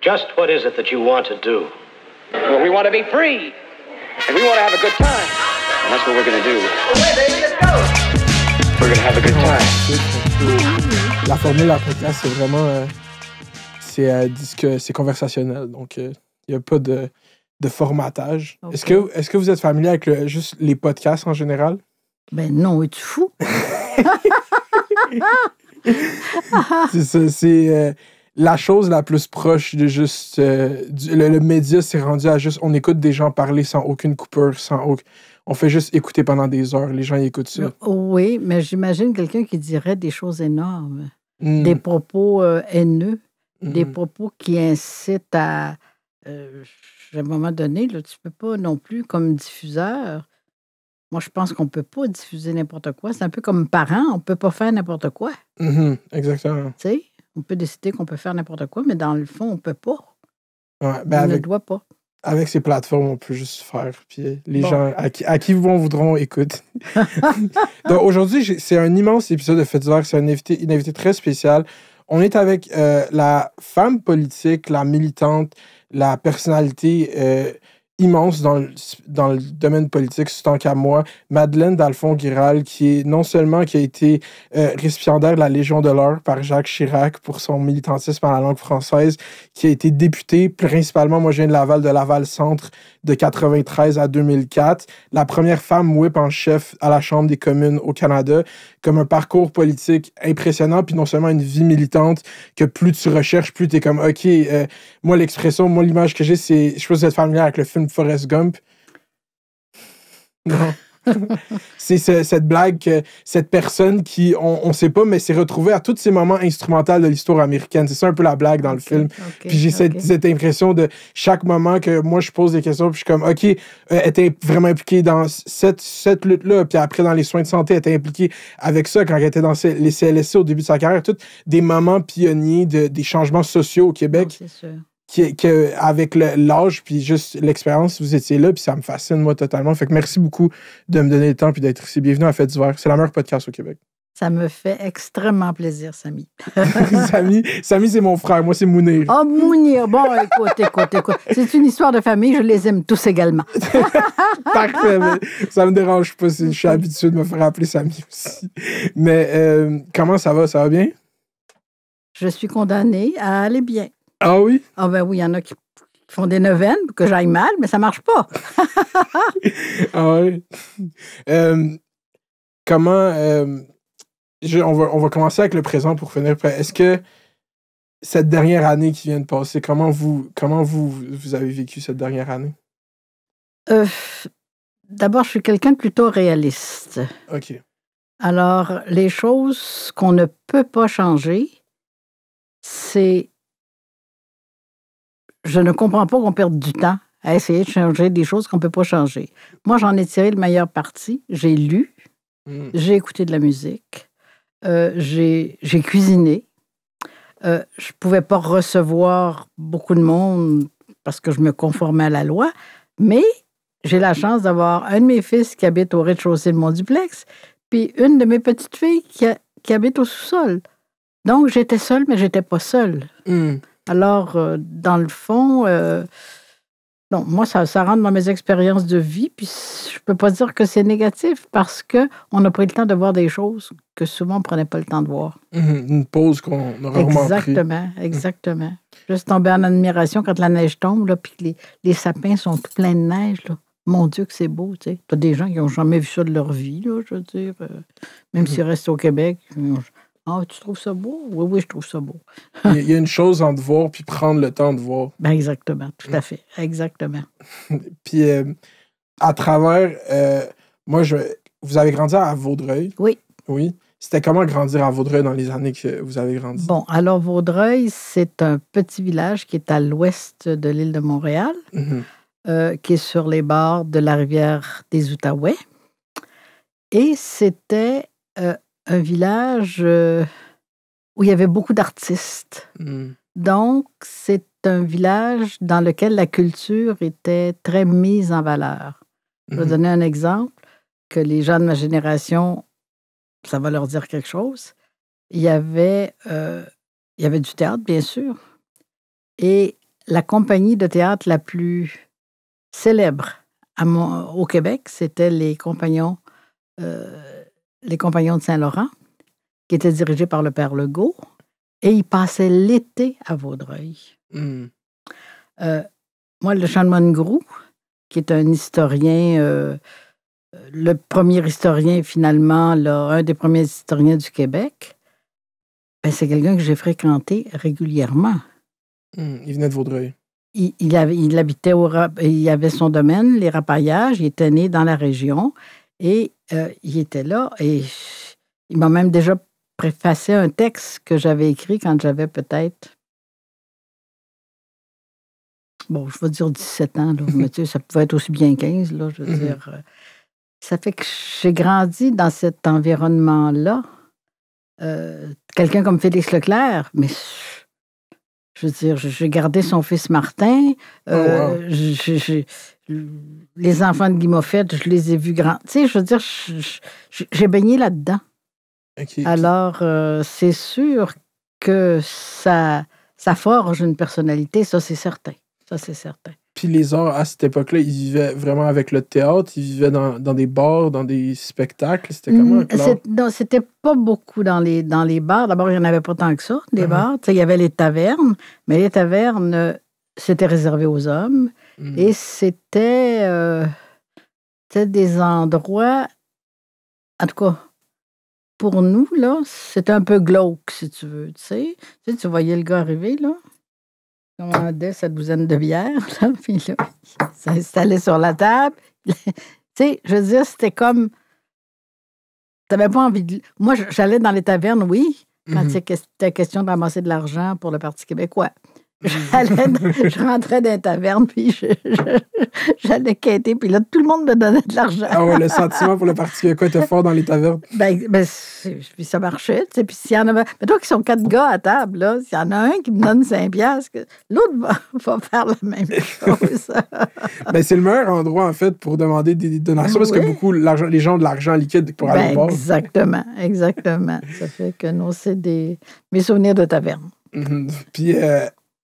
Just what is it that you want to do? Well, we want to be free. And we want to have a good time. And that's what we're going to do. Okay, baby, let's go. We're going to have a good time. La formule à podcast, c'est vraiment... c'est conversationnel. Donc, il n'y a pas de formatage. Okay. Est-ce que vous êtes familier avec juste les podcasts en général? Ben non, es-tu fou? C'est ça, c'est... la chose la plus proche de juste... le média s'est rendu à juste... On écoute des gens parler sans aucune coupure, on fait juste écouter pendant des heures. Les gens ils écoutent ça. Oui, mais j'imagine quelqu'un qui dirait des choses énormes. Des propos haineux. Des propos qui incitent à... à un moment donné, là, tu ne peux pas non plus, comme diffuseur... Moi, je pense qu'on ne peut pas diffuser n'importe quoi. C'est un peu comme parent, on ne peut pas faire n'importe quoi. Exactement. Tu sais? On peut décider qu'on peut faire n'importe quoi, mais dans le fond, on ne peut pas. Ouais, on ne doit pas. Avec ces plateformes, on peut juste faire. Puis les gens à qui voudront écoutent. Donc aujourd'hui, c'est un immense épisode de Fait divers. C'est une invité très spéciale. On est avec la femme politique, la militante, la personnalité immense dans le domaine politique, c'est tant qu'à moi, Madeleine Dalphond-Guiral, qui est non seulement qui a été récipiendaire de la Légion d'honneur par Jacques Chirac pour son militantisme en la langue française, qui a été députée, principalement, moi je viens de Laval-Centre, de 93 à 2004, la première femme whip en chef à la Chambre des communes au Canada, comme un parcours politique impressionnant, puis non seulement une vie militante, que plus tu recherches, plus tu es comme, OK, moi l'image que j'ai, c'est, je sais pas si vous êtes familier avec le film Forrest Gump. Non. C'est cette blague que cette personne qui, on sait pas, mais s'est retrouvée à tous ces moments instrumentaux de l'histoire américaine. C'est ça un peu la blague dans le film. Puis j'ai cette impression de chaque moment que moi, je pose des questions, puis je suis comme, OK, elle était vraiment impliquée dans cette lutte-là, puis après, dans les soins de santé, elle était impliquée avec ça quand elle était dans les CLSC au début de sa carrière. Tous des moments pionniers des changements sociaux au Québec. Non, c'est sûr. Avec l'âge puis juste l'expérience, vous étiez là, puis ça me fascine, moi, totalement. Fait que merci beaucoup de me donner le temps puis d'être ici. Bienvenue à Fait divers. C'est la meilleure podcast au Québec. Ça me fait extrêmement plaisir, Samy. Samy, c'est mon frère. Moi, c'est Mounir. Oh, Mounir. Bon, écoute. C'est une histoire de famille. Je les aime tous également. Parfait. Mais ça me dérange pas. Je suis habitué de me faire appeler Samy aussi. Mais comment ça va? Ça va bien? Je suis condamnée à aller bien. Ah oui? Ah ben oui, il y en a qui font des neuvaines pour que j'aille mal, mais ça marche pas. Ah oui? Comment... on va commencer avec le présent pour finir. Est-ce que cette dernière année qui vient de passer, comment vous avez vécu cette dernière année? D'abord, je suis quelqu'un de plutôt réaliste. OK. Alors, les choses qu'on ne peut pas changer, c'est... Je ne comprends pas qu'on perde du temps à essayer de changer des choses qu'on ne peut pas changer. Moi, j'en ai tiré le meilleur parti. J'ai lu, j'ai écouté de la musique, j'ai cuisiné. Je ne pouvais pas recevoir beaucoup de monde parce que je me conformais à la loi, mais j'ai la chance d'avoir un de mes fils qui habite au rez-de-chaussée de mon duplex, puis une de mes petites filles qui habite au sous-sol. Donc, j'étais seule, mais je n'étais pas seule. Alors, dans le fond, non, moi, ça rentre dans mes expériences de vie, puis je peux pas dire que c'est négatif parce qu'on a pris le temps de voir des choses que souvent on ne prenait pas le temps de voir. Une pause qu'on a rarement pris. Exactement. Juste tomber en admiration quand la neige tombe, là, puis que les sapins sont tout pleins de neige, là. Mon Dieu, que c'est beau, tu sais. T'as des gens qui n'ont jamais vu ça de leur vie, là, je veux dire. Même s'ils restent au Québec... Ah, tu trouves ça beau? Oui, je trouve ça beau. Il y a une chose entre voir puis prendre le temps de voir. Ben exactement, tout à fait. Exactement. Puis, à travers... vous avez grandi à Vaudreuil? Oui. Oui. C'était comment grandir à Vaudreuil dans les années que vous avez grandi? Bon, alors Vaudreuil, c'est un petit village qui est à l'ouest de l'île de Montréal, qui est sur les bords de la rivière des Outaouais. Et c'était... un village où il y avait beaucoup d'artistes. Donc, c'est un village dans lequel la culture était très mise en valeur. Je vais donner un exemple que les gens de ma génération, ça va leur dire quelque chose. Il y avait du théâtre, bien sûr. Et la compagnie de théâtre la plus célèbre au Québec, c'était les Compagnons de Saint-Laurent, qui étaient dirigés par le père Legault, et ils passaient l'été à Vaudreuil. Moi, le Chanoine Groux, qui est un historien, le premier historien finalement, là, un des premiers historiens du Québec, ben, c'est quelqu'un que j'ai fréquenté régulièrement. Il venait de Vaudreuil. Il habitait il avait son domaine, les Rapaillages, il était né dans la région et il était là et il m'a même déjà préfacé un texte que j'avais écrit quand j'avais peut-être, bon, je vais dire 17 ans, là, mais tu sais, ça pouvait être aussi bien 15, là, je veux dire. Ça fait que j'ai grandi dans cet environnement-là. Quelqu'un comme Félix Leclerc, mais je veux dire, j'ai gardé son fils Martin. Les enfants de Guy Moffett, je les ai vus grands. Tu sais, je veux dire, j'ai baigné là-dedans. Okay. Alors, c'est sûr que ça forge une personnalité, ça, c'est certain. Ça, c'est certain. Puis les arts, à cette époque-là, ils vivaient vraiment avec le théâtre, ils vivaient dans des bars, dans des spectacles. C'était comment? Non, c'était pas beaucoup dans les bars. D'abord, il n'y en avait pas tant que ça, des bars. Tu sais, il y avait les tavernes, mais les tavernes, c'était réservé aux hommes. Et c'était des endroits, en tout cas, pour nous, là, c'était un peu glauque, si tu veux. Tu sais, tu voyais le gars arriver, là. On commandait cette douzaine de bières, là, puis là, il s'installait sur la table. Tu sais, je veux dire, c'était comme... T'avais pas envie de... Moi, j'allais dans les tavernes, oui, quand c'était question de ramasser de l'argent pour le Parti québécois. Je rentrais dans les tavernes, puis j'allais quêter, puis là, tout le monde me donnait de l'argent. Ah ouais, le sentiment pour le Parti québécois était fort dans les tavernes. Puis ça marchait. Puis s'il y en avait... Mais toi, qui sont 4 gars à table, là, s'il y en a un qui me donne 5 piastres, l'autre va faire la même chose. C'est le meilleur endroit, en fait, pour demander des donations, parce que beaucoup, les gens ont de l'argent liquide pour aller boire. Exactement. Ça fait que non, c'est mes souvenirs de taverne. Puis...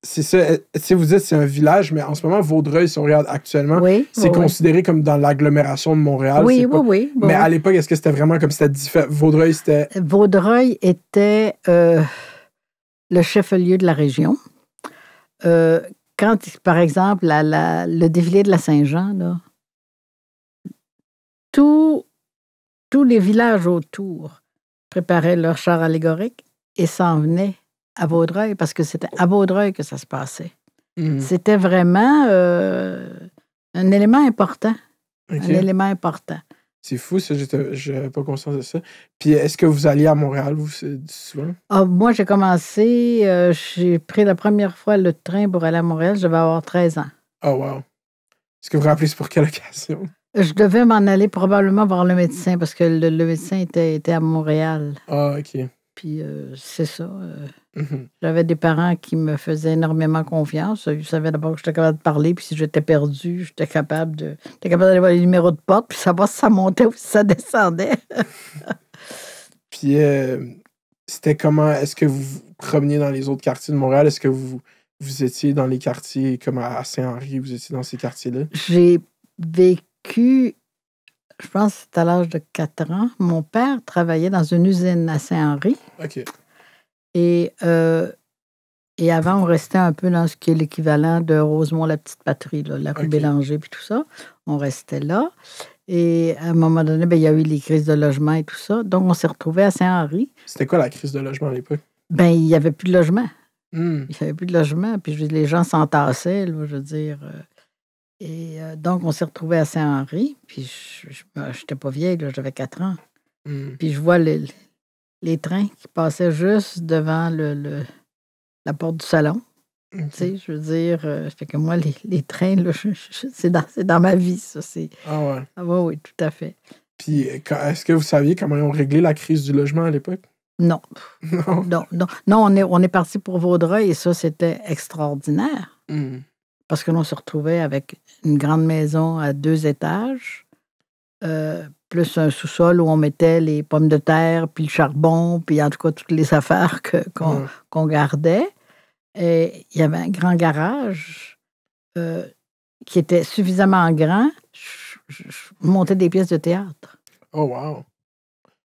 c'est ça. Si vous dites c'est un village, mais en ce moment, Vaudreuil, si on regarde actuellement, c'est considéré comme dans l'agglomération de Montréal. Oui. Mais à l'époque, est-ce que c'était vraiment comme c'était différent? Vaudreuil était le chef-lieu de la région. Quand, par exemple, le défilé de la Saint-Jean, là, tous les villages autour préparaient leur char allégorique et s'en venaient à Vaudreuil, parce que c'était à Vaudreuil que ça se passait. C'était vraiment un élément important. Okay. Un élément important. C'est fou, ça. Je n'avais pas conscience de ça. Puis, est-ce que vous alliez à Montréal, vous, souvent? Moi, j'ai commencé... j'ai pris la première fois le train pour aller à Montréal. Je devais avoir 13 ans. Oh, wow. Est-ce que vous vous rappelez c'est pour quelle occasion? Je devais m'en aller probablement voir le médecin, parce que le médecin était à Montréal. Ah, OK. Puis, c'est ça. J'avais des parents qui me faisaient énormément confiance. Ils savaient d'abord que j'étais capable de parler, puis si j'étais perdue, j'étais capable d'aller voir les numéros de porte, puis savoir si ça montait ou si ça descendait. Puis, c'était comment? Est-ce que vous vous promeniez dans les autres quartiers de Montréal? Est-ce que vous étiez dans les quartiers comme à Saint-Henri? Vous étiez dans ces quartiers-là? J'ai vécu... Je pense que c'était à l'âge de 4 ans. Mon père travaillait dans une usine à Saint-Henri. OK. Et avant, on restait un peu dans ce qui est l'équivalent de Rosemont-la-Petite-Patrie, là, la rue Bélanger, puis tout ça. On restait là. Et à un moment donné, il y a eu les crises de logement et tout ça. Donc, on s'est retrouvés à Saint-Henri. C'était quoi la crise de logement à l'époque? Il n'y avait plus de logement. Il n'y avait plus de logement. Puis les gens s'entassaient, là, je veux dire... Et donc, on s'est retrouvés à Saint-Henri, puis je n'étais pas vieille, là, j'avais 4 ans. Puis je vois les trains qui passaient juste devant la porte du salon. Tu sais, je veux dire, fait que moi, les trains, là, c'est dans ma vie, ça. Ah ouais? Ah ouais, oui, tout à fait. Puis, est-ce que vous saviez comment ils ont réglé la crise du logement à l'époque? Non. Non, on est parti pour Vaudreuil, et ça, c'était extraordinaire. Parce que l'on se retrouvait avec une grande maison à 2 étages, plus un sous-sol où on mettait les pommes de terre, puis le charbon, puis en tout cas toutes les affaires qu'on gardait. Et il y avait un grand garage qui était suffisamment grand. Je montais des pièces de théâtre. Oh, wow.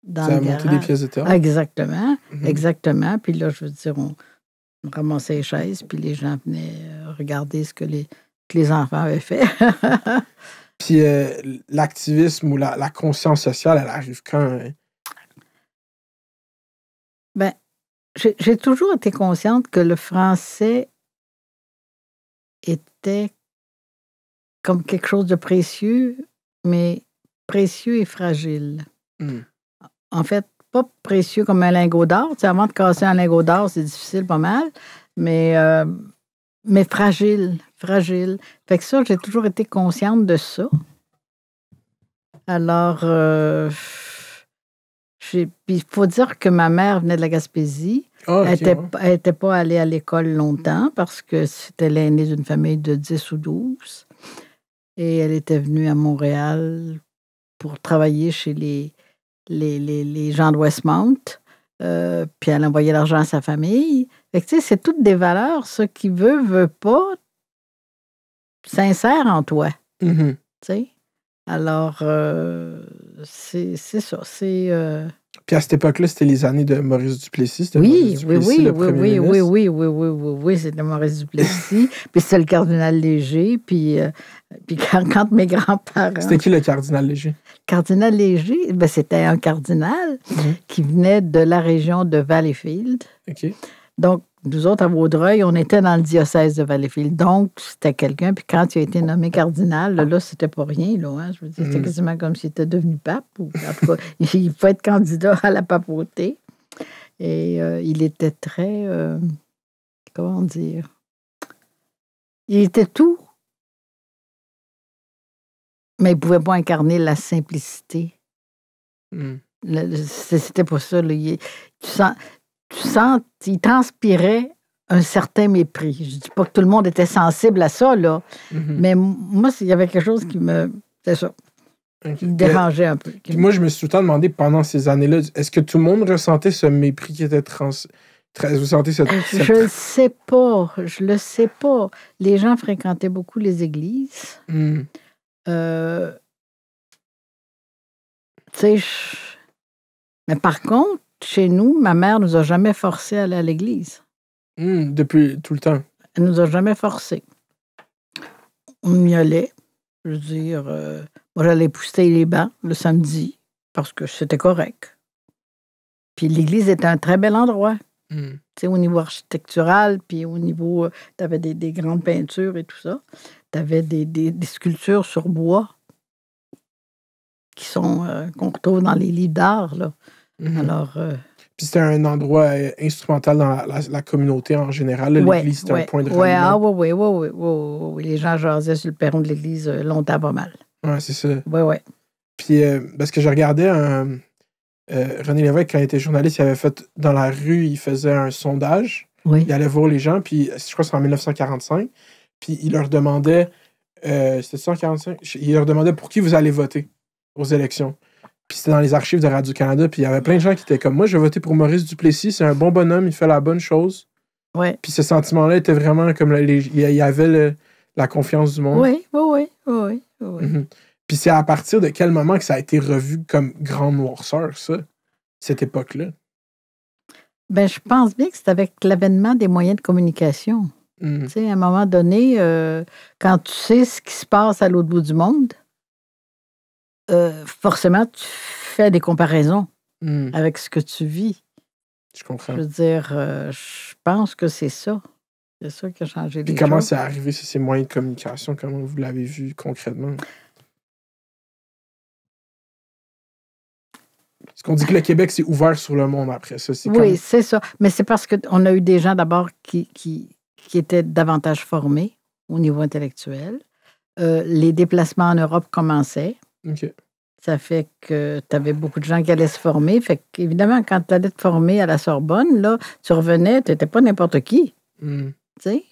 Dans Ça a le monté garage. des pièces de théâtre? Exactement, Mhm. exactement. Puis là, je veux dire, on ramassait les chaises, puis les gens venaient regarder ce que les enfants avaient fait. Puis l'activisme ou la conscience sociale, elle arrive quand? Hein? Ben, j'ai toujours été consciente que le français était comme quelque chose de précieux, mais précieux et fragile. Mm. En fait, pas précieux comme un lingot d'or. Tu sais, avant de casser un lingot d'or, c'est difficile pas mal, mais fragile, fragile. Fait que ça, j'ai toujours été consciente de ça. Alors, puis il faut dire que ma mère venait de la Gaspésie. Oh, okay, Elle n'était pas allée à l'école longtemps parce que c'était l'aînée d'une famille de 10 ou 12. Et elle était venue à Montréal pour travailler chez les gens de Westmount. Puis elle envoyait l'argent à sa famille. Fait que, tu sais, c'est toutes des valeurs, ça, qui veut pas, sincère en toi. Mm-hmm. Tu sais? Alors, c'est ça. Puis à cette époque-là, c'était les années de Maurice Duplessis. Oui, c'était Maurice Duplessis. Puis c'était le cardinal Léger. Puis quand mes grands-parents... C'était qui le cardinal Léger? Le cardinal Léger, ben, c'était un cardinal qui venait de la région de Valleyfield. OK. Donc, nous autres, à Vaudreuil, on était dans le diocèse de Valleyfield. Donc, c'était quelqu'un. Puis quand il a été nommé cardinal, là, c'était pas rien. Là, hein? Je veux dire, c'était quasiment comme s'il était devenu pape. Ou, en tout cas, il faut être candidat à la papauté. Et il était très... comment dire? Il était tout. Mais il ne pouvait pas incarner la simplicité. C'était pas ça. Là. Tu sens, il transpirait un certain mépris. Je ne dis pas que tout le monde était sensible à ça, là. Mais moi, il y avait quelque chose qui me... C'est ça. Qui me dérangeait un peu. Puis moi, je me suis tout le temps demandé, pendant ces années-là, est-ce que tout le monde ressentait ce mépris qui était vous sentez Je ne sais pas. Je le sais pas. Les gens fréquentaient beaucoup les églises. Tu sais, mais par contre, chez nous, ma mère nous a jamais forcés à aller à l'église. Depuis tout le temps? Elle nous a jamais forcés. On y allait. Je veux dire, moi, j'allais pousser les bancs le samedi parce que c'était correct. Puis l'église était un très bel endroit. Tu sais, au niveau architectural, puis au niveau... tu avais des grandes peintures et tout ça. Tu avais des sculptures sur bois qui sont qu'on retrouve dans les livres d'art, là. Alors... Puis c'était un endroit instrumental dans la communauté en général. L'église, c'était un point de ralliement. Oui. Les gens jasaient sur le perron de l'église longtemps, pas mal. Oui, c'est ça. Oui. Puis, parce que je regardais René Lévesque, quand il était journaliste, il avait fait dans la rue, il faisait un sondage. Oui. Il allait voir les gens, puis je crois que c'est en 1945. Puis il leur demandait, c'était 1945? Il leur demandait pour qui vous allez voter aux élections. Puis c'était dans les archives de Radio-Canada, puis il y avait plein de gens qui étaient comme moi, je vais voter pour Maurice Duplessis, c'est un bon bonhomme, il fait la bonne chose. Ouais. Puis ce sentiment-là était vraiment comme il y avait la confiance du monde. Oui. Puis c'est à partir de quel moment que ça a été revu comme grande noirceur, ça, cette époque-là? Ben, je pense bien que c'est avec l'avènement des moyens de communication. Tu sais, à un moment donné, quand tu sais ce qui se passe à l'autre bout du monde, forcément, tu fais des comparaisons avec ce que tu vis. Je comprends. Je veux dire, je pense que c'est ça. C'est ça qui a changé les choses. Puis comment c'est arrivé, ces moyens de communication? Comment vous l'avez vu concrètement? Parce qu'on dit que le Québec s'est ouvert sur le monde après ça. Oui, c'est ça. Mais c'est parce qu'on a eu des gens d'abord qui étaient davantage formés au niveau intellectuel. Les déplacements en Europe commençaient. OK. Ça fait que tu avais beaucoup de gens qui allaient se former. Fait qu'évidemment, quand tu allais te former à la Sorbonne, là, tu revenais, tu n'étais pas n'importe qui. Tu sais,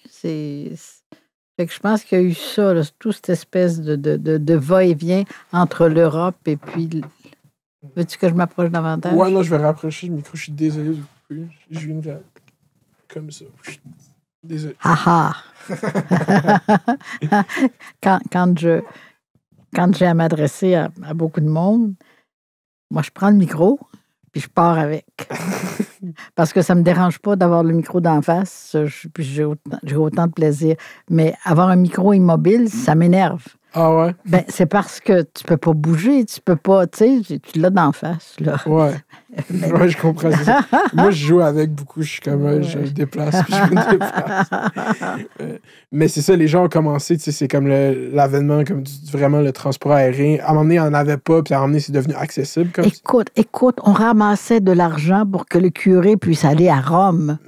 fait que je pense qu'il y a eu ça, là, toute cette espèce de va-et-vient entre l'Europe et puis... Veux-tu que je m'approche davantage? Ouais, non, je vais rapprocher le micro. Je suis désolé du coup. Je viens de comme ça. Désolé. Ah ah! Quand j'ai à m'adresser à beaucoup de monde, moi, je prends le micro, puis je pars avec. Parce que ça ne me dérange pas d'avoir le micro d'en face, puis j'ai autant de plaisir. Mais avoir un micro immobile, ça m'énerve. Ah ouais? Ben, c'est parce que tu peux pas bouger, tu peux pas, tu sais, tu l'as d'en face, là. Ouais. Ouais, je comprends ça. Moi, je joue avec beaucoup, je suis comme, je me déplace, puis je me déplace. Mais c'est ça, les gens ont commencé, tu sais, c'est comme l'avènement, comme vraiment le transport aérien. À un moment donné, il n'y en avait pas, puis à un moment donné, c'est devenu accessible. Comme Écoute, on ramassait de l'argent pour que le curé puisse aller à Rome.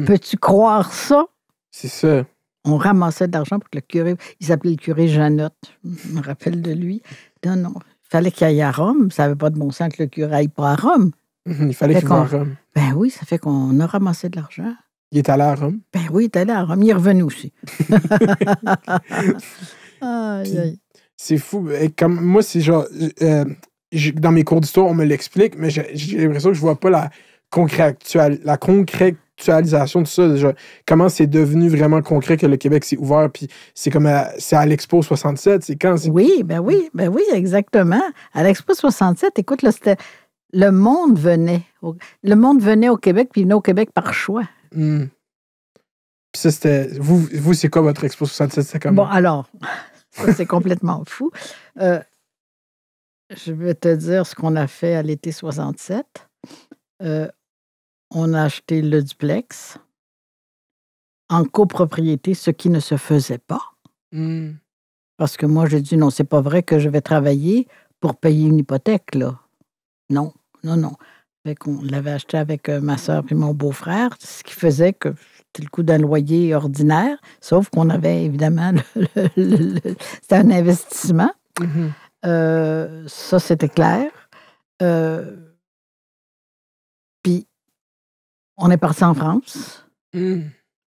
Peux-tu croire ça? C'est ça. On ramassait de l'argent pour que le curé... Il s'appelait le curé Janotte. Je me rappelle de lui. Non. Il fallait qu'il aille à Rome. Ça n'avait pas de bon sens que le curé aille pas à Rome. Il fallait qu'il aille à Rome. Ben oui, ça fait qu'on a ramassé de l'argent. Il est allé à Rome? Ben oui, il est allé à Rome. Il est revenu aussi. C'est fou. Et comme, moi, c'est genre... dans mes cours d'histoire, on me l'explique, mais j'ai l'impression que je vois pas la concrétisation de ça. Genre, comment c'est devenu vraiment concret que le Québec s'est ouvert, puis c'est comme c'est à l'Expo 67, c'est quand? Oui, exactement. À l'Expo 67, écoute, là, c'était... Le monde venait. Le monde venait au Québec, puis il venait au Québec par choix. Puis ça, c'était... Vous, c'est quoi votre Expo 67? C'était comment? Bon, alors, ça, c'est complètement fou. Je vais te dire ce qu'on a fait à l'été 67. On a acheté le duplex en copropriété, ce qui ne se faisait pas. Parce que moi, j'ai dit, non, c'est pas vrai que je vais travailler pour payer une hypothèque, là. Non. Fait qu'on l'avait acheté avec ma soeur et mon beau-frère, ce qui faisait que c'était le coût d'un loyer ordinaire, sauf qu'on avait évidemment c'était un investissement. Ça, c'était clair. Puis, on est parti en France.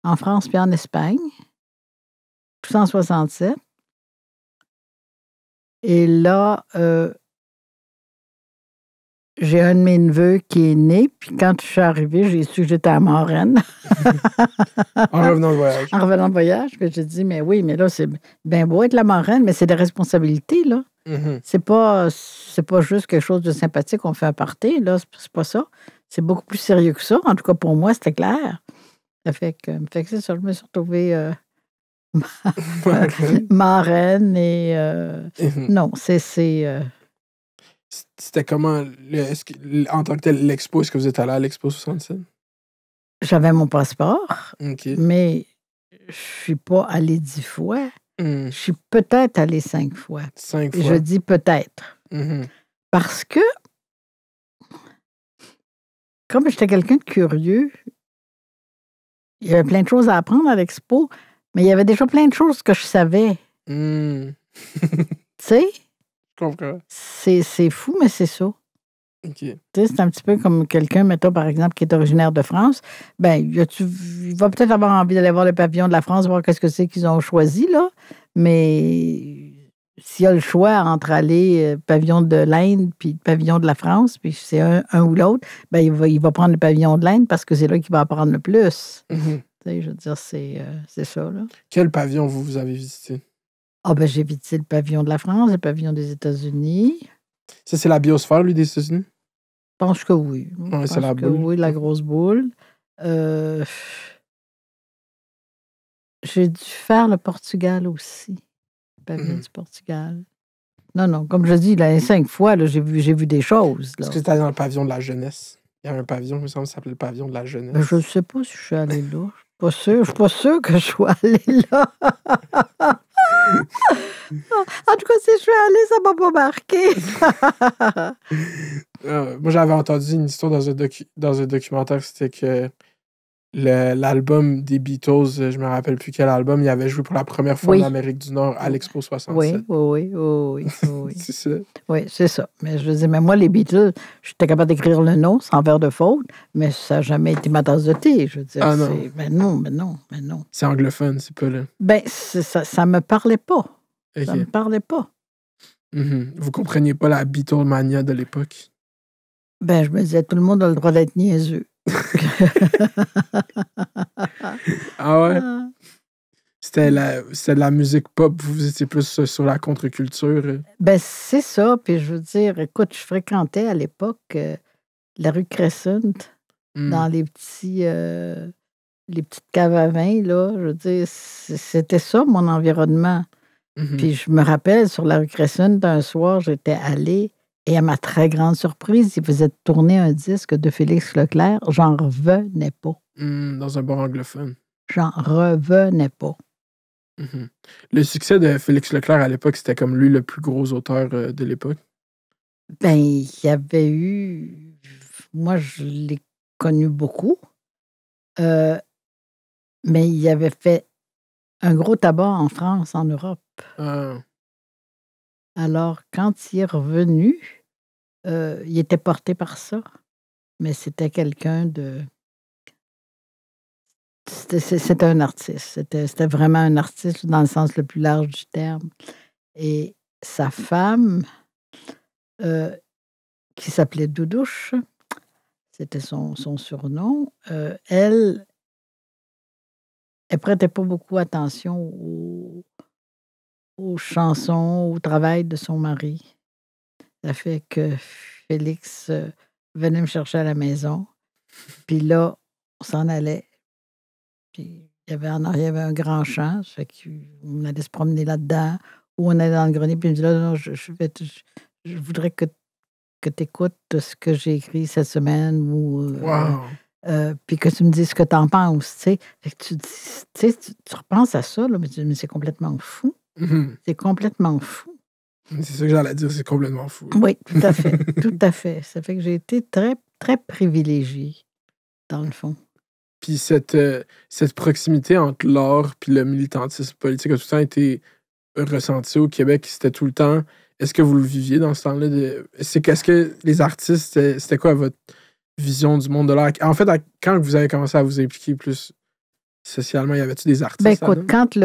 En France, puis en Espagne. Tout en 67. Et là, j'ai un de mes neveux qui est né, puis quand je suis arrivée, j'ai su que j'étais à Montréal. En revenant de voyage. En revenant de voyage, puis j'ai dit, mais oui, mais là, c'est bien beau être la Montréal, mais c'est des responsabilités, là. C'est pas juste quelque chose de sympathique, on fait un party, là, c'est pas ça. C'est beaucoup plus sérieux que ça. En tout cas, pour moi, c'était clair. Ça fait que c'est ça, je me suis retrouvée marraine et... non, C'était comment, en tant que tel, l'expo? Est-ce que vous êtes allé à l'Expo 67? J'avais mon passeport, Okay. mais je suis pas allée 10 fois. Je suis peut-être allée 5 fois. 5 Et fois. je dis peut-être. Parce que, comme j'étais quelqu'un de curieux, il y avait plein de choses à apprendre à l'expo, mais il y avait déjà plein de choses que je savais. Tu sais? Je comprends. C'est fou, mais c'est ça. Okay. Tu sais, c'est un petit peu comme quelqu'un, mettons, par exemple, qui est originaire de France. Ben, il va peut-être avoir envie d'aller voir le pavillon de la France, voir qu'est-ce que c'est qu'ils ont choisi, là. Mais s'il y a le choix entre aller pavillon de l'Inde puis pavillon de la France, puis c'est un ou l'autre, ben, il va prendre le pavillon de l'Inde parce que c'est là qu'il va apprendre le plus. Tu sais, je veux dire, c'est ça, là. Quel pavillon vous avez visité? Ah, ben, j'ai visité le pavillon de la France, le pavillon des États-Unis. Ça, c'est la biosphère, lui, des États-Unis? Je pense que oui. Ouais, c'est la boule. Oui, la grosse boule. J'ai dû faire le Portugal aussi. Le pavillon du Portugal. Non, comme je dis, là, 5 fois, là, j'ai vu des choses. Là. Est-ce que tu allé dans le pavillon de la jeunesse? Il y a un pavillon, il me semble, ça s'appelait le pavillon de la jeunesse. Ben, je ne sais pas si je suis allée là. Je suis pas sûre que je sois allée là. En tout cas, si je suis allée, ça m'a pas marqué. Moi, j'avais entendu une histoire dans un documentaire, c'était que l'album des Beatles, je me rappelle plus quel album, il avait joué pour la première fois en Amérique du Nord à l'Expo 67. Oui. C'est ça. Oui, c'est ça. Mais je dis, mais moi, les Beatles, j'étais capable d'écrire le nom sans faire de faute, mais ça n'a jamais été ma tasse de thé. Je veux dire, ah non. Mais non. C'est anglophone, c'est pas là. Ben, ça me parlait pas. Okay. Ça me parlait pas. Vous compreniez pas la Beatlemania de l'époque? Ben, je me disais, tout le monde a le droit d'être niaiseux. Ah ouais? C'était de la musique pop, vous étiez plus sur la contre-culture. Ben, c'est ça. Puis je veux dire, écoute, je fréquentais à l'époque la rue Crescent, dans les petites caves à vin, là. Je veux dire, c'était ça, mon environnement. Puis je me rappelle, sur la rue Crescent, un soir, j'étais allée, et à ma très grande surprise, il faisait tourner un disque de Félix Leclerc. J'en revenais pas. Dans un bar anglophone. J'en revenais pas. Le succès de Félix Leclerc à l'époque, c'était comme lui le plus gros auteur de l'époque. Ben, il y avait eu... Moi, je l'ai connu beaucoup. Mais il avait fait un gros tabac en France, en Europe. Alors, quand il est revenu, il était porté par ça. Mais c'était quelqu'un de... C'était un artiste. C'était vraiment un artiste dans le sens le plus large du terme. Et sa femme, qui s'appelait Doudouche, c'était son surnom, elle prêtait pas beaucoup attention aux chansons, au travail de son mari. Ça fait que Félix venait me chercher à la maison. Puis là, on s'en allait. Puis il y avait un grand champ. Ça fait qu'on allait se promener là-dedans. Ou on allait dans le grenier. Puis il me dit là, non, je voudrais que tu écoutes ce que j'ai écrit cette semaine. Ou, puis que tu me dises ce que tu en penses. Fait que tu repenses à ça, là, mais c'est complètement fou. C'est complètement fou. C'est ça que j'allais dire, c'est complètement fou. Oui, tout à fait. Tout à fait. Ça fait que j'ai été très, très privilégiée, dans le fond. Puis cette proximité entre l'art et le militantisme politique a tout le temps été ressenti au Québec. C'était tout le temps... Est-ce que vous le viviez dans ce temps-là? Est-ce que les artistes, c'était quoi votre vision du monde de l'art? En fait, quand vous avez commencé à vous impliquer plus socialement, y avait-tu des artistes? Ben écoute, quand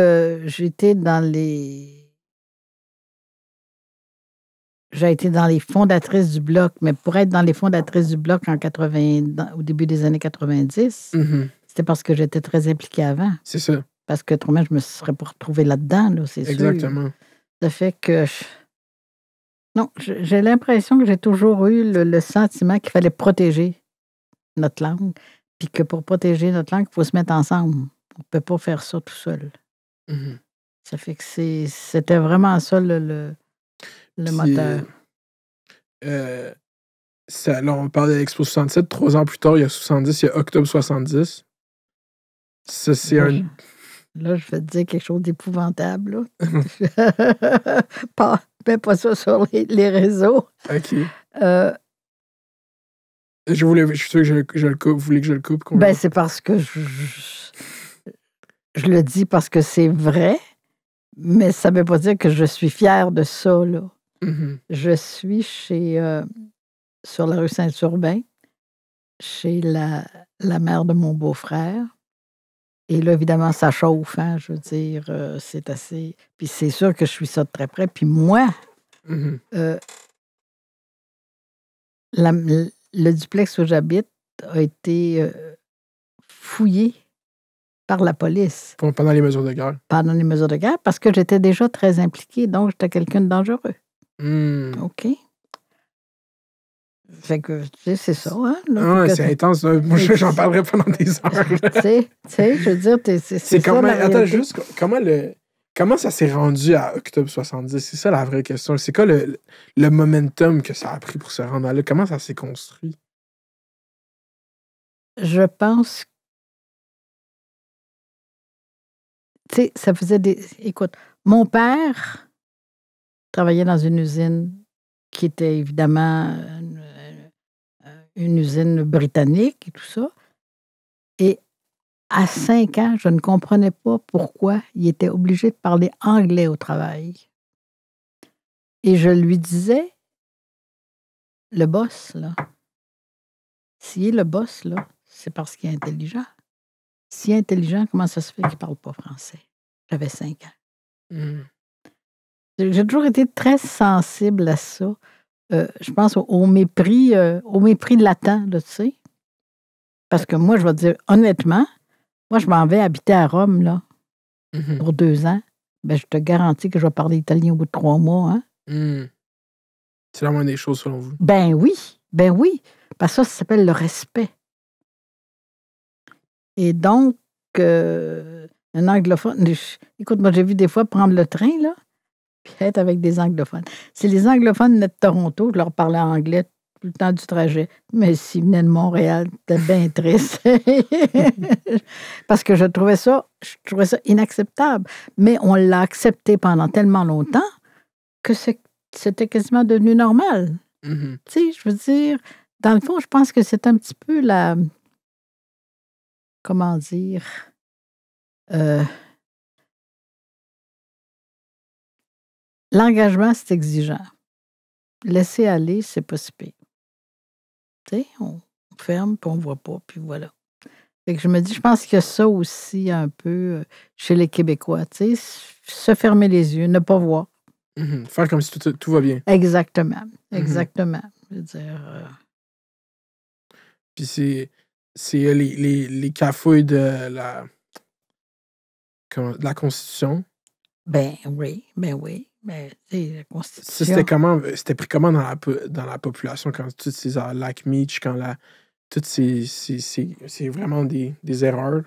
j'étais dans les... J'ai été dans les fondatrices du Bloc, mais pour être dans les fondatrices du Bloc au début des années 90, c'était parce que j'étais très impliquée avant. C'est ça. Parce que autrement, je me serais pas retrouvée là-dedans, là, c'est sûr. Exactement. Ça fait que... Non, j'ai l'impression que j'ai toujours eu le sentiment qu'il fallait protéger notre langue, puis que pour protéger notre langue, il faut se mettre ensemble. On ne peut pas faire ça tout seul. Ça fait que c'était vraiment ça le moteur. Là, on parle de l'Expo 67. 3 ans plus tard, il y a 70, il y a Octobre 70. Ça, c'est Là, je vais te dire quelque chose d'épouvantable. Mets pas ça sur les réseaux. OK. Je suis sûr que je le coupe. Vous voulez que je le coupe? Ben, c'est parce que je le dis parce que c'est vrai, mais ça ne veut pas dire que je suis fière de ça, là. Je suis sur la rue Saint-Urbain, chez la mère de mon beau-frère. Et là, évidemment, ça chauffe, hein, je veux dire, c'est assez... Puis c'est sûr que je suis ça de très près. Puis moi, le duplex où j'habite a été fouillé par la police. Pendant les mesures de guerre? Pendant les mesures de guerre, parce que j'étais déjà très impliquée, donc j'étais quelqu'un de dangereux. OK? Fait que, tu sais, c'est ça, hein? Là, c'est intense. Moi, j'en parlerai pendant des heures. Tu sais, je veux dire, c'est comment, ça, attends, juste, comment ça s'est rendu à Octobre 70? C'est ça la vraie question. C'est quoi le momentum que ça a pris pour se rendre là? Comment ça s'est construit? Je pense... Tu sais, ça faisait des... Écoute, mon père travaillait dans une usine qui était évidemment une usine britannique et tout ça. Et à 5 ans, je ne comprenais pas pourquoi il était obligé de parler anglais au travail. Et je lui disais, le boss, là, s'il est le boss, là, c'est parce qu'il est intelligent. S'il est intelligent, comment ça se fait qu'il ne parle pas français? J'avais 5 ans. J'ai toujours été très sensible à ça. Je pense au mépris latent, là, tu sais. Parce que moi, je vais te dire, honnêtement, moi, je m'en vais habiter à Rome, là, pour 2 ans. Ben, je te garantis que je vais parler italien au bout de 3 mois. Hein? C'est la moindre des choses, selon vous. Ben oui. Parce que ça s'appelle le respect. Et donc, un anglophone... Écoute, moi, j'ai vu des fois prendre le train, là, puis être avec des anglophones. C'est les anglophones venaient de Toronto, je leur parlais anglais tout le temps du trajet. Mais s'ils venaient de Montréal, c'était bien triste. Parce que je trouvais ça inacceptable. Mais on l'a accepté pendant tellement longtemps que c'était quasiment devenu normal. Tu sais, je veux dire, dans le fond, je pense que c'est un petit peu la... Comment dire? L'engagement, c'est exigeant. Laisser aller, c'est pas si pire. Tu sais, on ferme, puis on voit pas, puis voilà. Fait que je me dis, je pense qu'il y a ça aussi un peu chez les Québécois, tu sais, se fermer les yeux, ne pas voir. Faire comme si tout va bien. Exactement. Je veux dire... Puis c'est les cafouilles de la Constitution. Ben oui. Mais la Constitution... Ça, c'était pris comment dans la population quand toutes ces Lac Meach, quand toutes c'est vraiment des erreurs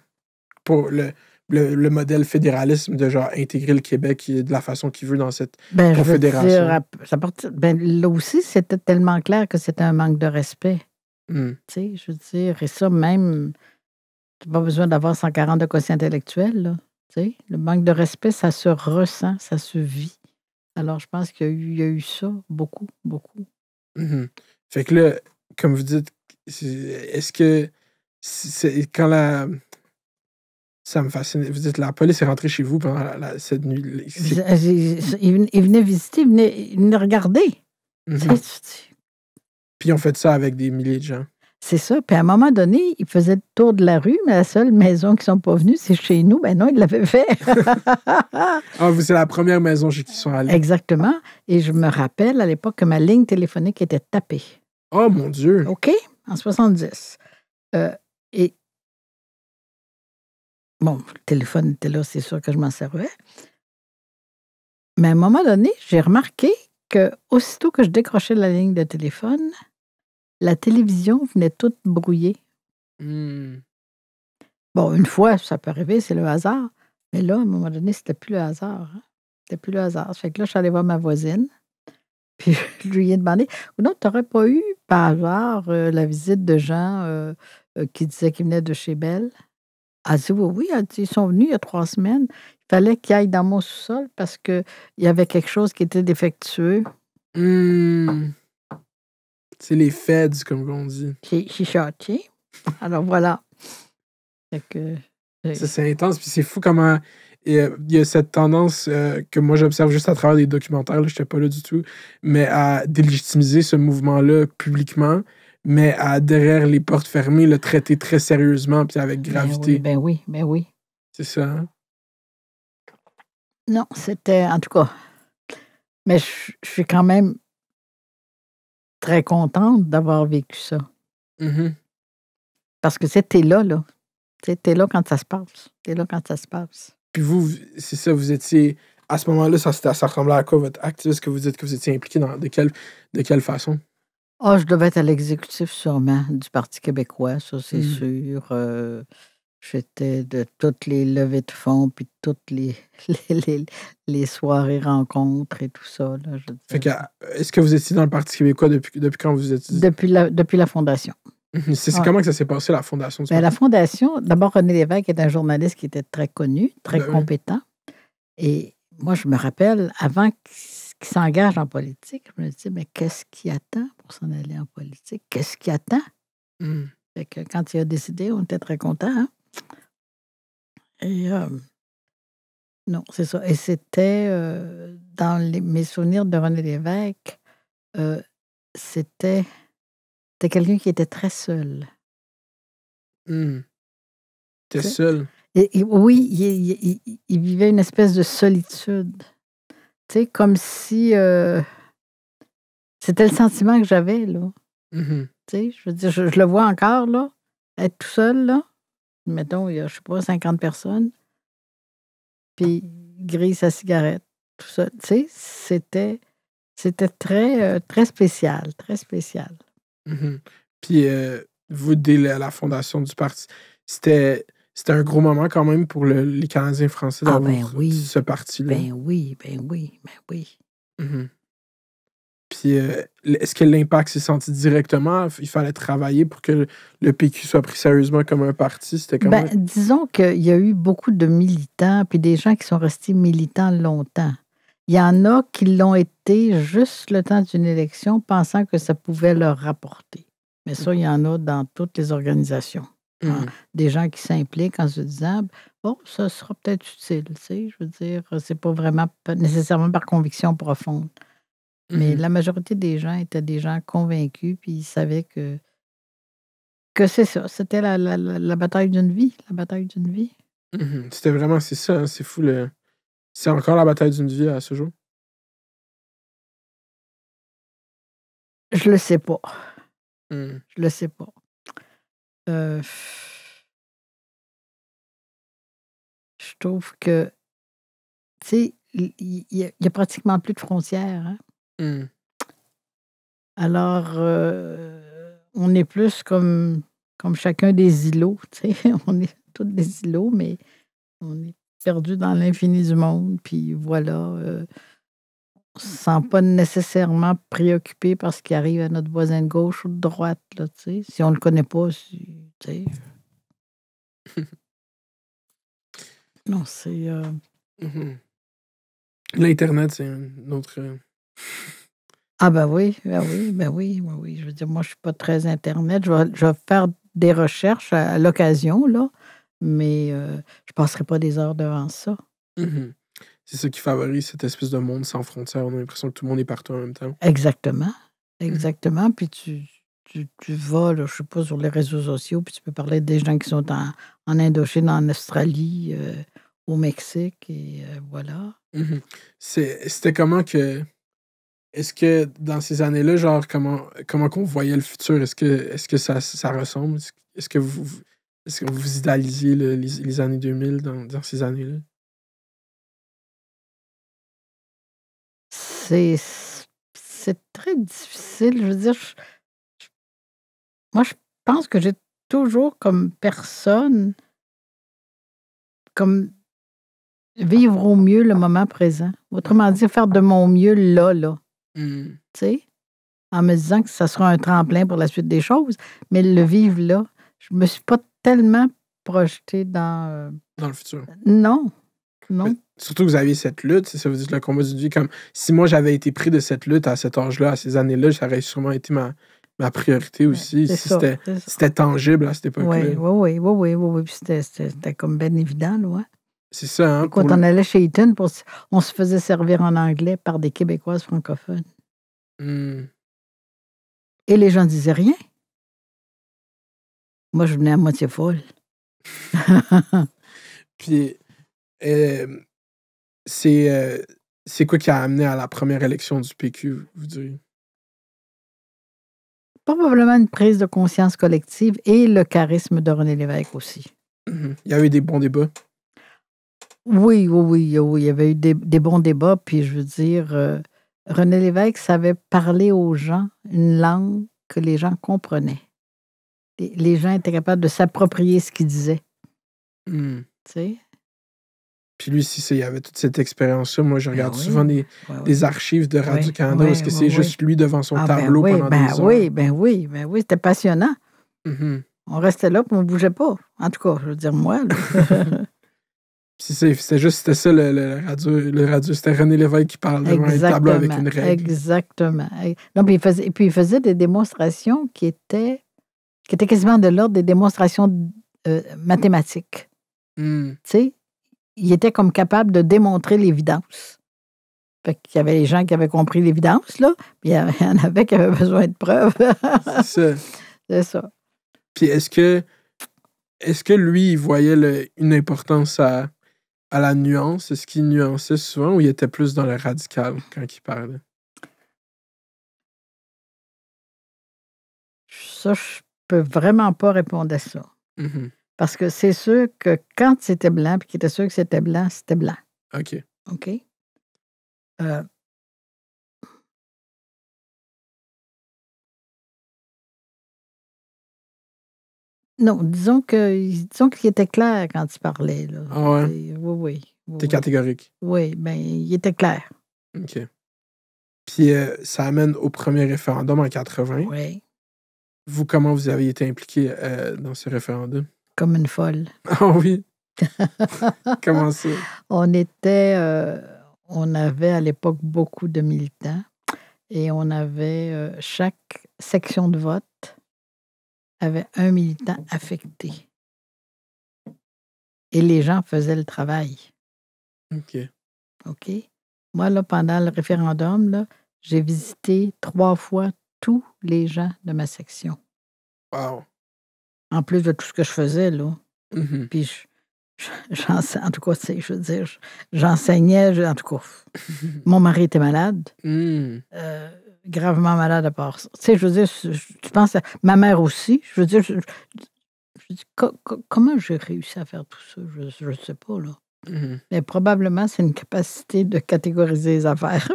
pour le modèle fédéralisme de genre intégrer le Québec de la façon qu'il veut dans cette confédération. Là aussi, c'était tellement clair que c'était un manque de respect. Tu sais, je veux dire, et ça même, tu n'as pas besoin d'avoir 140 de quotient intellectuel, là. Tu sais, le manque de respect, ça se ressent, ça se vit. Alors, je pense qu'il y a eu ça beaucoup. Fait que là, comme vous dites, est-ce que quand ça me fascine. Vous dites, la police est rentrée chez vous pendant cette nuit. Ils venaient visiter, ils venaient regarder. Puis ils ont fait ça avec des milliers de gens. C'est ça. Puis à un moment donné, ils faisaient le tour de la rue, mais la seule maison qu'ils ne sont pas venus, c'est chez nous. Ben non, ils l'avaient fait. C'est la première maison chez qui ils sont allés. Exactement. Et je me rappelle à l'époque que ma ligne téléphonique était tapée. Oh mon Dieu! OK? En 70. Et bon, le téléphone était là, c'est sûr que je m'en servais. Mais à un moment donné, j'ai remarqué que aussitôt que je décrochais la ligne de téléphone, la télévision venait toute brouillée. Bon, une fois, ça peut arriver, c'est le hasard. Mais là, à un moment donné, c'était plus le hasard. Hein? C'était plus le hasard. Ça fait que là, je suis allée voir ma voisine. Puis je lui ai demandé, non, tu n'aurais pas eu par hasard la visite de gens qui disaient qu'ils venaient de chez Belle? Elle dit oui. Elle dit, ils sont venus il y a 3 semaines. Il fallait qu'ils aillent dans mon sous-sol parce qu'il y avait quelque chose qui était défectueux. C'est les feds, comme on dit. Chichoté. Alors voilà. Ça, c'est intense. Puis c'est fou comment il y a cette tendance que moi j'observe juste à travers des documentaires, je n'étais pas là du tout, mais à délégitimiser ce mouvement-là publiquement, mais à derrière les portes fermées, le traiter très sérieusement puis avec gravité. Ben oui. C'est ça, hein? Non, c'était... En tout cas... Mais je suis quand même très contente d'avoir vécu ça. Parce que t'es là. T'es là quand ça se passe. Puis vous, c'est ça, vous étiez... À ce moment-là, ça ressemblait à quoi, votre activisme, que vous dites que vous étiez impliqué de quelle façon? Je devais être à l'exécutif sûrement du Parti québécois, ça c'est sûr. J'étais de toutes les levées de fonds, puis toutes les soirées rencontres et tout ça. Là, fait que, est-ce que vous étiez dans le Parti québécois depuis quand vous étiez? Depuis la fondation. C'est comment que ça s'est passé, la fondation? La fondation, d'abord, René Lévesque est un journaliste qui était très connu, très compétent. Et moi, je me rappelle, avant qu'il s'engage en politique, je me disais, mais qu'est-ce qui attend pour s'en aller en politique? Qu'est-ce qui attend? Fait que quand il a décidé, on était très contents. Hein? Et non, c'est ça. Et c'était, dans mes souvenirs de René Lévesque, c'était quelqu'un qui était très seul. T'es seul? Oui, il vivait une espèce de solitude. Tu sais, comme si... c'était le sentiment que j'avais, là. Tu sais, je veux dire, je le vois encore, là. être tout seul, là, mettons, il y a, je sais pas, 50 personnes, puis il grille sa cigarette, tout seul. Tu sais, c'était très, très spécial, très spécial. Puis vous, dès la fondation du parti, c'était un gros moment quand même pour les Canadiens français Ah, d'avoir ben oui, ce parti-là. ben oui. Puis est-ce que l'impact s'est senti directement? Il fallait travailler pour que le PQ soit pris sérieusement comme un parti? C'était comment? Ben, disons qu'il y a eu beaucoup de militants, puis des gens qui sont restés militants longtemps. Il y en a qui l'ont été juste le temps d'une élection, pensant que ça pouvait leur rapporter. Mais ça, il y en a dans toutes les organisations. Des gens qui s'impliquent en se disant, bon, ça sera peut-être utile, tu sais, je veux dire, c'est pas vraiment nécessairement par conviction profonde. Mais la majorité des gens étaient des gens convaincus, puis ils savaient que c'est ça, c'était la bataille d'une vie, la bataille d'une vie. C'était vraiment, c'est ça, hein, c'est fou. C'est encore la bataille d'une vie à ce jour? Je le sais pas. Je le sais pas. Je trouve que, tu sais, il y a pratiquement plus de frontières. Hein? Alors, on est plus comme chacun des îlots. Tu sais, on est tous des îlots, mais on est perdus dans l'infini du monde. Puis voilà, on ne se sent pas nécessairement préoccupé par ce qui arrive à notre voisin de gauche ou de droite. Là, tu sais. Si on ne le connaît pas, tu sais. Non, c'est... L'Internet, c'est un autre... Ah ben oui. Je veux dire, moi, je suis pas très Internet. Je vais faire des recherches à l'occasion, là, mais je passerai pas des heures devant ça. C'est ça qui favorise cette espèce de monde sans frontières. On a l'impression que tout le monde est partout en même temps. Exactement. Puis tu vas, là, je sais pas, sur les réseaux sociaux, puis tu peux parler des gens qui sont en Indochine, en Australie, au Mexique, et voilà. C'était comment que... Est-ce que dans ces années-là, genre, comment qu'on voyait le futur? Est-ce que ça ressemble? Est-ce que vous idéalisiez les années 2000 dans ces années-là? C'est très difficile. Je veux dire, moi, je pense que j'ai toujours comme personne, comme vivre au mieux le moment présent. Autrement dit, faire de mon mieux là. Tu sais, en me disant que ça sera un tremplin pour la suite des choses, mais le vivre là, je me suis pas tellement projetée dans le futur. Non. Mais surtout que vous aviez cette lutte, ça veut dire le combat d'une vie. Comme si moi j'avais été pris de cette lutte à cet âge-là, à ces années-là, ça aurait sûrement été ma priorité aussi. Si c'était tangible à cette époque-là. Oui. C'était comme bien évident, là. Ouais. C'est ça, hein? Quand on allait chez Eaton, on se faisait servir en anglais par des Québécoises francophones. Et les gens disaient rien. Moi, je venais à moitié folle. Puis, c'est quoi qui a amené à la première élection du PQ, vous diriez? Probablement une prise de conscience collective et le charisme de René Lévesque aussi. Il y avait eu des bons débats. Oui. Il y avait eu des bons débats. Puis, je veux dire, René Lévesque savait parler aux gens une langue que les gens comprenaient. Les gens étaient capables de s'approprier ce qu'il disait. Tu sais? Puis lui, il y avait toute cette expérience-là. Moi, je regarde souvent des archives de Radio-Canada. Est-ce que c'est juste lui devant son tableau pendant des heures? Ben oui. C'était passionnant. On restait là, puis on ne bougeait pas. En tout cas, je veux dire, moi. C'était ça, le radio. C'était René Lévesque qui parle devant un tableau avec une règle. Exactement. Non, puis il faisait des démonstrations qui étaient quasiment de l'ordre des démonstrations mathématiques. Tu sais, il était comme capable de démontrer l'évidence. Fait qu'il y avait les gens qui avaient compris l'évidence, là, puis il y en avait qui avaient besoin de preuves. C'est ça. C'est ça. Puis est-ce que lui, il voyait une importance à la nuance? Est-ce qu'il nuançait souvent ou il était plus dans le radical quand il parlait? Ça, je peux vraiment pas répondre à ça. Mhm. Parce que c'est sûr que quand c'était blanc, puis qu'il était sûr que c'était blanc, c'était blanc. OK. OK? Euh, non, disons qu'il était clair quand il parlait. Là. Ah ouais? Oui. T'es catégorique. Oui, bien, il était clair. OK. Puis ça amène au premier référendum en 80. Oui, Vous, comment vous avez été impliqué dans ce référendum? comme une folle. Ah oui? Comment ça? On avait à l'époque beaucoup de militants et on avait chaque section de vote avait un militant affecté. Et les gens faisaient le travail. OK. OK? Moi, là, pendant le référendum, là, j'ai visité 3 fois tous les gens de ma section. Wow. En plus de tout ce que je faisais, là. Mhm. Puis, en tout cas, je veux dire, j'enseignais, en tout cas. Mon mari était malade. Gravement malade à part ça. Tu sais, je veux dire, tu penses à ma mère aussi. Je veux dire, comment j'ai réussi à faire tout ça? Je ne sais pas, là. Mhm. Mais probablement, c'est une capacité de catégoriser les affaires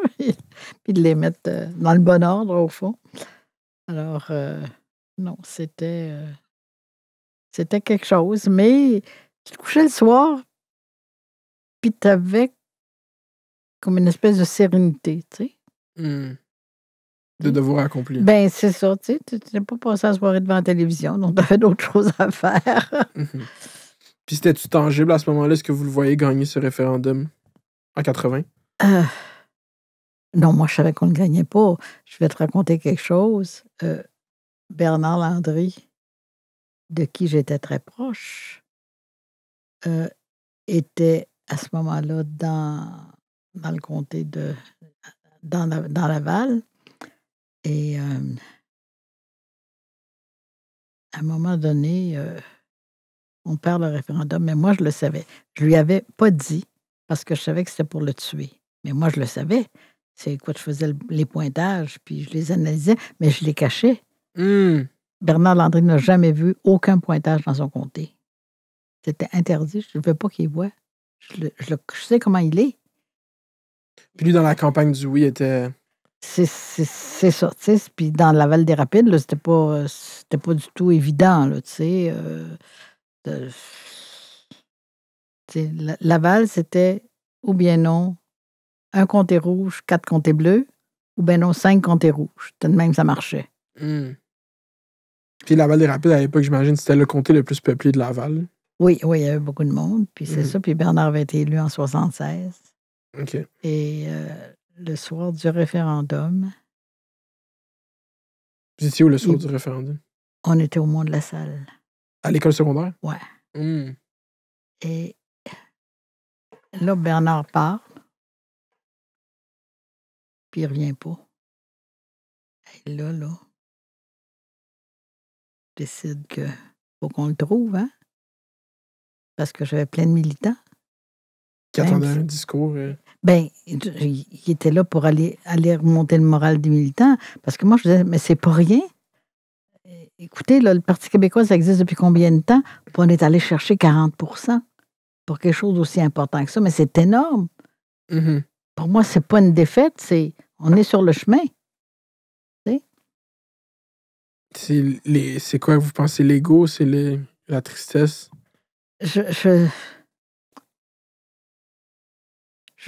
puis de les mettre dans le bon ordre, au fond. Alors, non, c'était quelque chose. Mais tu te couchais le soir, puis tu avais comme une espèce de sérénité, tu sais. De devoir accompli. Ben c'est ça, tu sais. Tu n'es pas passé la soirée devant la télévision, donc tu avais d'autres choses à faire. Puis c'était-tu tangible à ce moment-là? Est-ce que vous le voyez gagner ce référendum en 80? Non, moi, je savais qu'on ne le gagnait pas. Je vais te raconter quelque chose. Bernard Landry, de qui j'étais très proche, était à ce moment-là dans le comté de... dans Laval. Et à un moment donné, on perd le référendum, mais moi, je le savais. Je lui avais pas dit, parce que je savais que c'était pour le tuer. Mais moi, je le savais. C'est quoi, je faisais les pointages, puis je les analysais, mais je les cachais. Bernard Landry n'a jamais vu aucun pointage dans son comté. C'était interdit. Je ne veux pas qu'il voie. Je sais comment il est. Puis lui, dans la campagne du oui, était... C'est ça, tu sais. Puis dans Laval des Rapides, là, c'était pas du tout évident, là, tu sais. Laval, c'était ou bien non, un comté rouge, 4 comtés bleus, ou bien non, 5 comtés rouges. De même, ça marchait. Puis Laval des Rapides, à l'époque, j'imagine, c'était le comté le plus peuplé de Laval. Oui, il y avait beaucoup de monde. Puis c'est ça. Puis Bernard avait été élu en 1976. OK. Et le soir du référendum... Vous étiez où le soir du référendum? On était au Mont de la Salle. À l'école secondaire? Ouais. Et là, Bernard part, puis il ne revient pas. Et là, je décide que faut qu'on le trouve, hein? Parce que j'avais plein de militants. Qui attendaient un discours. Ben, il était là pour aller remonter le moral des militants. Parce que moi, je disais, mais c'est pas rien. Écoutez, là, le Parti québécois, ça existe depuis combien de temps? Puis on est allé chercher 40% pour quelque chose d'aussi important que ça. Mais c'est énorme. Pour moi, c'est pas une défaite, on est sur le chemin. C'est quoi, vous pensez, l'ego? C'est la tristesse? Je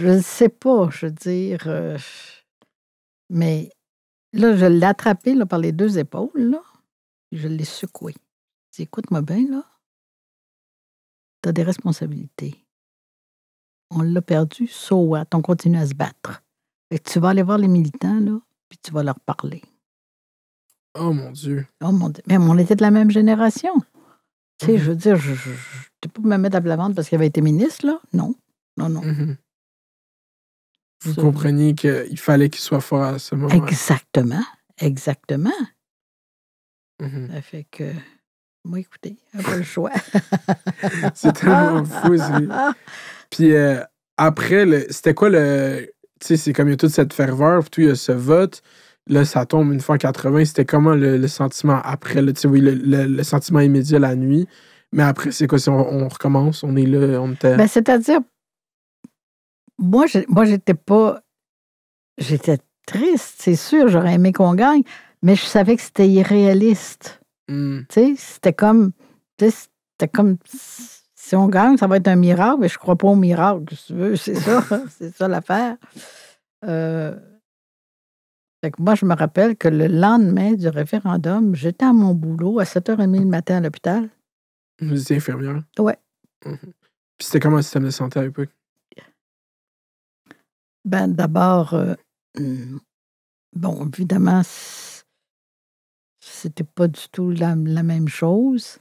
ne sais pas, je veux dire. Mais là, je l'ai attrapé là, par les 2 épaules, là. Je l'ai secoué. Je dis, écoute-moi bien, là. Tu as des responsabilités. On l'a perdu, so what? On continue à se battre. Fait que tu vas aller voir les militants, là, puis tu vas leur parler. Oh mon Dieu. Oh mon Dieu. Même on était de la même génération. Tu sais, je veux dire, je ne peux pas me mettre à la vente parce qu'il avait été ministre, là. Non. Vous compreniez qu'il fallait qu'il soit fort à ce moment. Exactement. Ça fait que, moi, écoutez, un peu le choix. C'est tellement fou. Puis après, c'était quoi le... Tu sais, c'est comme il y a toute cette ferveur, puis tout, il y a ce vote. là, ça tombe une fois 80. C'était comment le sentiment après? Là, oui, le sentiment immédiat la nuit. Mais après, c'est quoi? Si on recommence, on est là, on était... Ben, c'est-à-dire, moi, j'étais pas... J'étais triste, c'est sûr, j'aurais aimé qu'on gagne, mais je savais que c'était irréaliste. Tu sais, c'était comme... Si on gagne, ça va être un miracle, mais je crois pas au miracle, si tu veux, c'est ça, c'est ça l'affaire. Fait que moi, je me rappelle que le lendemain du référendum, j'étais à mon boulot à 7h30 le matin à l'hôpital. Vous étiez infirmière? Ouais. Puis c'était comment le système de santé à l'époque? Ben, d'abord, bon, évidemment, c'était pas du tout la même chose.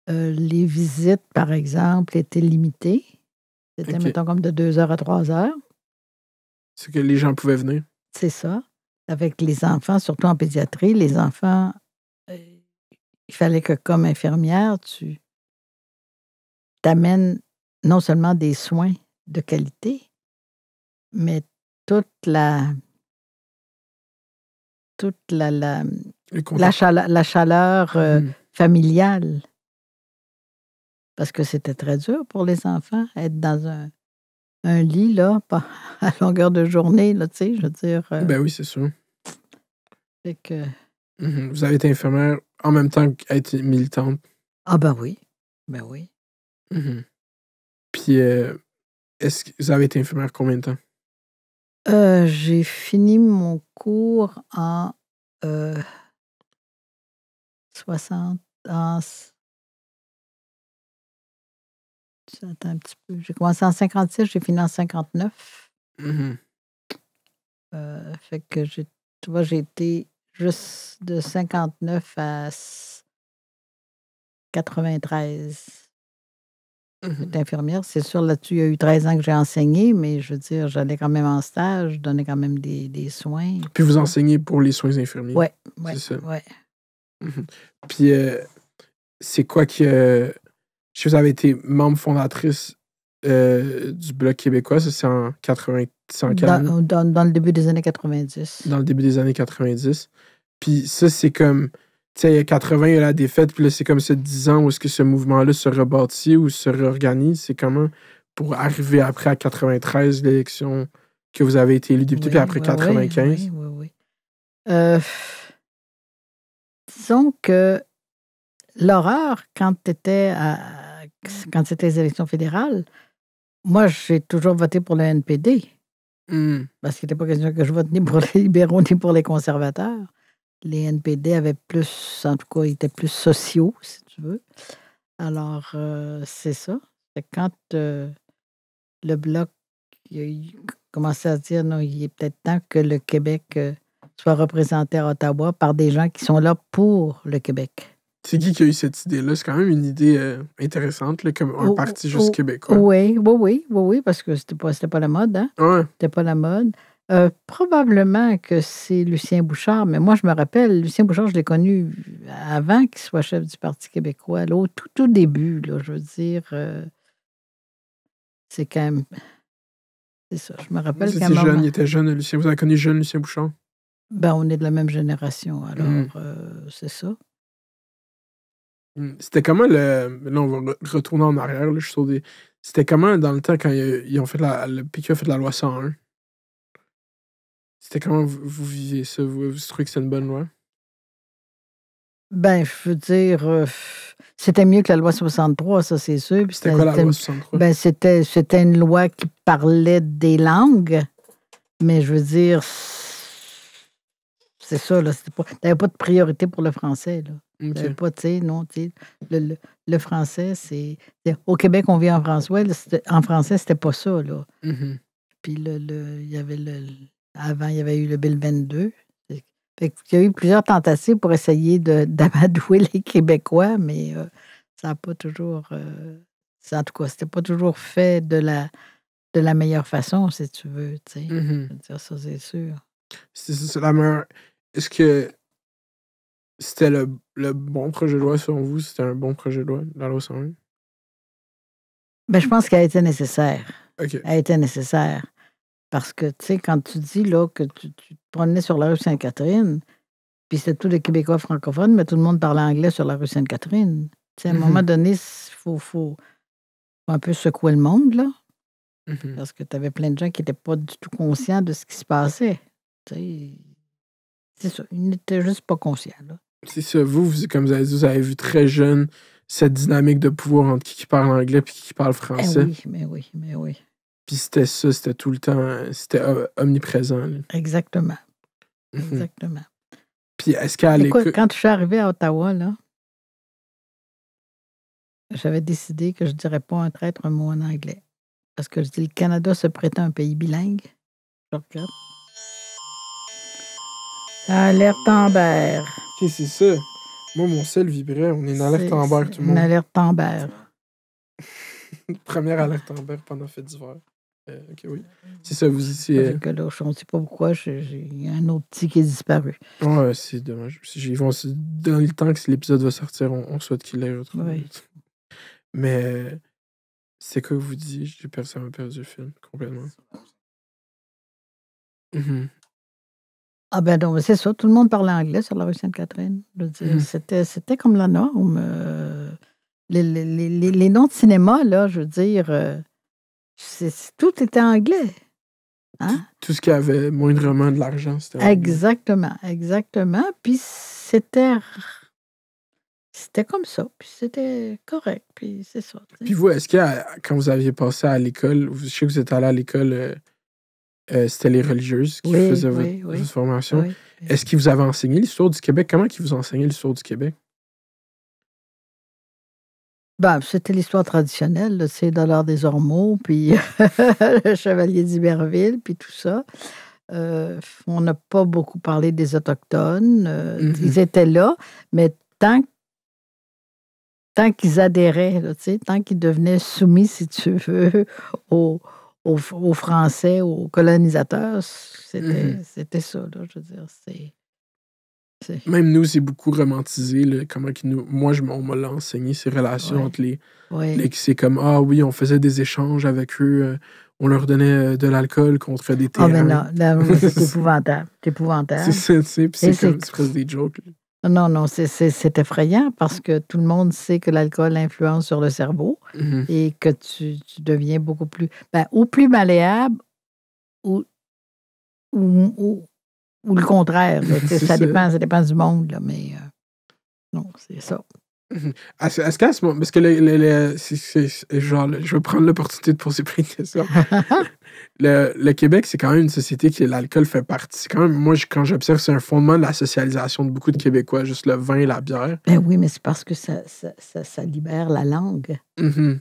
Les visites, par exemple, étaient limitées. C'était, mettons, comme de 2h à 3h. C'est que les gens pouvaient venir? C'est ça. Avec les enfants, surtout en pédiatrie, les enfants, il fallait que, comme infirmière, tu t'amènes non seulement des soins de qualité, mais toute la chaleur familiale. Parce que c'était très dur pour les enfants, être dans un lit, là, pas à longueur de journée, là, tu sais, je veux dire. Ben oui, c'est sûr. Fait que... Vous avez été infirmière en même temps qu'être militante. Ah ben oui, ben oui. Puis, est-ce que vous avez été infirmière combien de temps? J'ai fini mon cours en 60... Attends un petit peu. J'ai commencé en 56, j'ai fini en 59. Fait que tu vois, j'ai été juste de 59 à 93. J'étais infirmière. C'est sûr, là-dessus, il y a eu 13 ans que j'ai enseigné, mais je veux dire, j'allais quand même en stage, je donnais quand même des soins. Puis vous enseignez pour les soins infirmiers? Oui, c'est ça. Ouais. Puis, c'est quoi que... Si vous avez été membre fondatrice du Bloc québécois, ça c'est en 80... Dans le début des années 90. Dans le début des années 90. Puis ça, c'est comme... Tu sais, il y a 80, il y a la défaite, puis là, c'est comme ça 10 ans où est-ce que ce mouvement-là se rebâtit ou se réorganise. C'est comment pour arriver après à 93, l'élection que vous avez été élu député, puis après 95? Oui. Disons que l'horreur, quand c'était les élections fédérales, moi, j'ai toujours voté pour le NPD. Parce qu'il n'était pas question que je vote ni pour les libéraux ni pour les conservateurs. Les NPD avaient plus, en tout cas, ils étaient plus sociaux, si tu veux. Alors, c'est ça. Quand le Bloc commençait à se dire, non, il est peut-être temps que le Québec soit représenté à Ottawa par des gens qui sont là pour le Québec. C'est qui a eu cette idée-là? C'est quand même une idée intéressante, là, comme un parti juste québécois. Oui, parce que c'était pas la mode, hein? Ouais. C'était pas la mode. Probablement que c'est Lucien Bouchard, mais moi, je me rappelle, Lucien Bouchard, je l'ai connu avant qu'il soit chef du Parti québécois, là, au tout début, là, je veux dire, c'est quand même... C'est ça, je me rappelle qu'à un moment... Il était jeune, Lucien. Vous avez connu jeune Lucien Bouchard? Ben, on est de la même génération, alors c'est ça. C'était comment Là, on va retourner en arrière, là, je suis sur des... C'était comment dans le temps quand ils ont fait le PQ a fait la loi 101? C'était comment vous viviez ça? Vous trouvez que c'est une bonne loi? Ben, je veux dire, c'était mieux que la loi 63, ça, c'est sûr. C'était quoi la loi 63? Ben, c'était une loi qui parlait des langues, mais je veux dire, c'est ça, là. T'avais pas de priorité pour le français, là. T'avais pas, tu sais, non, tu sais. Le français, c'est... Au Québec, on vit en français. En français, c'était pas ça, là. Puis, il y avait avant, il y avait eu le Bill 22. Fait qu'il y a eu plusieurs tentatives pour essayer d'amadouer les Québécois, mais ça n'a pas toujours... en tout cas, c'était pas toujours fait de la meilleure façon, si tu veux, tu sais. Je veux dire, ça, c'est sûr. C'est la meilleure... Est-ce que c'était le bon projet de loi, selon vous? C'était un bon projet de loi, la loi 101? Ben, je pense qu'elle a été nécessaire. OK. Elle a été nécessaire. Parce que, tu sais, quand tu dis là, que tu te promenais sur la rue Sainte-Catherine, puis c'était tous les Québécois francophones, mais tout le monde parlait anglais sur la rue Sainte-Catherine. Tu sais, à un moment donné, il faut un peu secouer le monde, là. Parce que tu avais plein de gens qui n'étaient pas du tout conscients de ce qui se passait. Tu sais, c'est ça. Ils n'étaient juste pas conscients, là. C'est ça. Comme vous avez dit, vous avez vu très jeune cette dynamique de pouvoir entre qui parle anglais et qui parle français. Mais oui. Puis c'était ça, c'était tout le temps, c'était omniprésent. Là. Exactement. Exactement. Puis est-ce qu'à l'école... Quand je suis arrivée à Ottawa, là, j'avais décidé que je ne dirais pas un traître un mot en anglais. Parce que je dis, le Canada se prétend un pays bilingue. Je regarde. Alerte Amber. OK, c'est ça. Moi, mon sel vibrait. On est une alerte Amber, tout le monde. Une alerte Amber. Première alerte Amber pendant fête d'hiver. OK, oui. C'est ça, vous ici... Que là, je ne sais pas pourquoi, j'ai un autre petit qui est disparu. Ouais, c'est dommage. Dans le temps que l'épisode va sortir, on souhaite qu'il l'ait retrouvé. Oui. Mais c'est quoi que vous dites? J'ai perdu le film complètement. Ah ben donc, c'est ça. Tout le monde parlait anglais sur la rue Sainte-Catherine. Je veux dire, c'était comme la norme. Les noms de cinéma, là, je veux dire, tout était anglais. Hein? Tout ce qui avait moindrement de l'argent, c'était anglais. Exactement. Puis c'était comme ça. Puis c'était correct. Puis c'est ça. Puis vous, est-ce que quand vous aviez passé à l'école, je sais que vous êtes allé à l'école... c'était les religieuses qui faisaient votre formation. Oui. Est-ce qu'ils vous avaient enseigné l'histoire du Québec? Comment ils vous enseignaient l'histoire du Québec? Ben, c'était l'histoire traditionnelle, c'est $$ des Ormeaux, puis le Chevalier d'Iberville, puis tout ça. On n'a pas beaucoup parlé des Autochtones. Ils étaient là, mais tant qu'ils adhéraient, là, tant qu'ils devenaient soumis, si tu veux, aux Français, aux colonisateurs, c'était ça, là, je veux dire, Même nous, c'est beaucoup romantisé, là, comment moi, on me l'a enseigné, ces relations entre les c'est comme, on faisait des échanges avec eux, on leur donnait de l'alcool contre des terrains. Ah, mais non, c'est épouvantable. C'est épouvantable. C'est ça, tu sais, puis c'est presque des jokes. Là. Non, c'est effrayant parce que tout le monde sait que l'alcool influence sur le cerveau et que tu deviens beaucoup plus... ou plus malléable ou le contraire. Ça dépend du monde, là, mais non, c'est ça. Est-ce qu'à ce moment... Parce que je vais prendre l'opportunité de poser plein de questions. Le Québec, c'est quand même une société que l'alcool fait partie. C'est quand même, moi, quand j'observe, c'est un fondement de la socialisation de beaucoup de Québécois, juste le vin et la bière. Ben oui, mais c'est parce que ça libère la langue.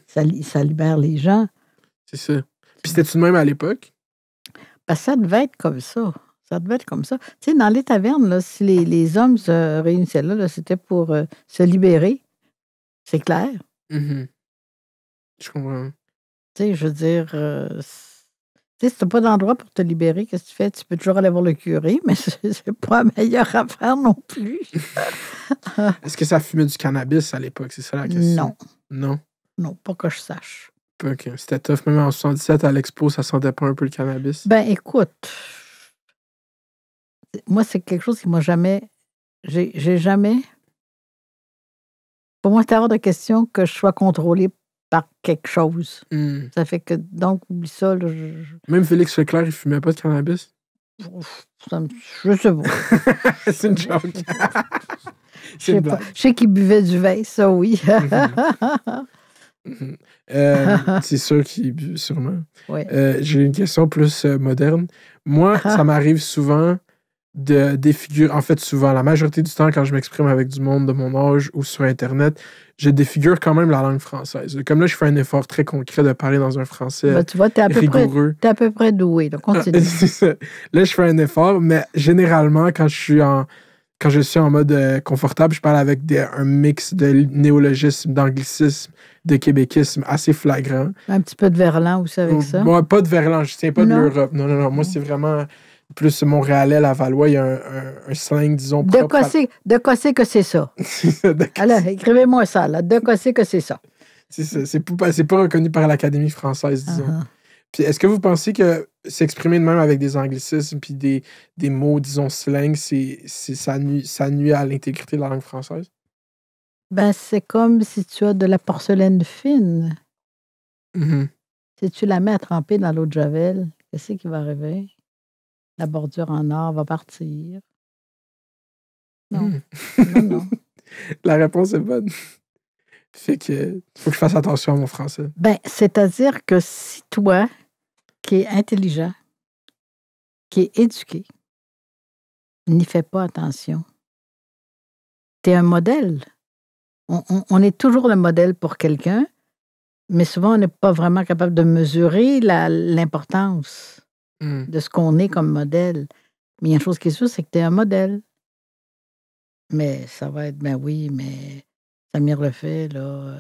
Ça libère les gens. C'est ça. Puis c'était-tu de même à l'époque? Ben, ça devait être comme ça. Ça devait être comme ça. Tu sais, dans les tavernes, là, si les hommes se réunissaient là, c'était pour se libérer. C'est clair. Je comprends. Tu sais, je veux dire, tu sais, si t'as pas d'endroit pour te libérer, qu'est-ce que tu fais? Tu peux toujours aller voir le curé, mais c'est pas la meilleure affaire non plus. Est-ce que ça fumait du cannabis à l'époque? C'est ça la question? Non. Non, pas que je sache. OK. C'était tough. Même en 77, à l'expo, ça sentait pas un peu le cannabis? Ben, écoute, moi, c'est quelque chose qui m'a jamais... J'ai jamais... Pour moi, c'est hors de question que je sois contrôlée par quelque chose. Ça fait que, donc, oublie ça. Là, Même Félix Leclerc, il fumait pas de cannabis? Je sais pas. C'est une joke. Je sais qu'il buvait du vin, ça, oui. C'est sûr qu'il buvait, sûrement. Ouais. J'ai une question plus moderne. Moi, ça m'arrive souvent de défigurer, en fait souvent, la majorité du temps quand je m'exprime avec du monde de mon âge ou sur Internet, je défigure quand même la langue française. Comme là, je fais un effort très concret de parler dans un français tu vois, t'es à peu près doué. Donc continue. C'est ça. Là, je fais un effort, mais généralement, quand je suis en mode confortable, je parle avec un mix de néologisme, d'anglicisme, de québéquisme assez flagrant. Un petit peu de verlan aussi avec ça? Moi, pas de verlan, je tiens pas de l'Europe. Non. Moi, c'est vraiment... Plus Montréalais, Lavallois, il y a un slang, disons, propre. De quoi c'est que c'est ça? Alors, écrivez-moi ça, là. De quoi c'est que c'est ça? C'est ça. C'est pas reconnu par l'Académie française, disons. Puis est-ce que vous pensez que s'exprimer de même avec des anglicismes puis des mots, disons, slang, ça nuit à l'intégrité de la langue française? Ben, c'est comme si tu as de la porcelaine fine. Mhm. Si tu la mets à tremper dans l'eau de Javel, qu'est-ce qui va arriver? La bordure en or va partir. Non. Non. La réponse est bonne. Fait que faut que je fasse attention à mon français. Ben, c'est-à-dire que si toi, qui es intelligent, qui est éduqué, n'y fais pas attention, tu es un modèle. On est toujours le modèle pour quelqu'un, mais souvent, on n'est pas vraiment capable de mesurer l'importance de ce qu'on est comme modèle. Mais il y a une chose qui est sûre, c'est que tu es un modèle. Mais ça va être, ben oui, mais Samir le fait, là.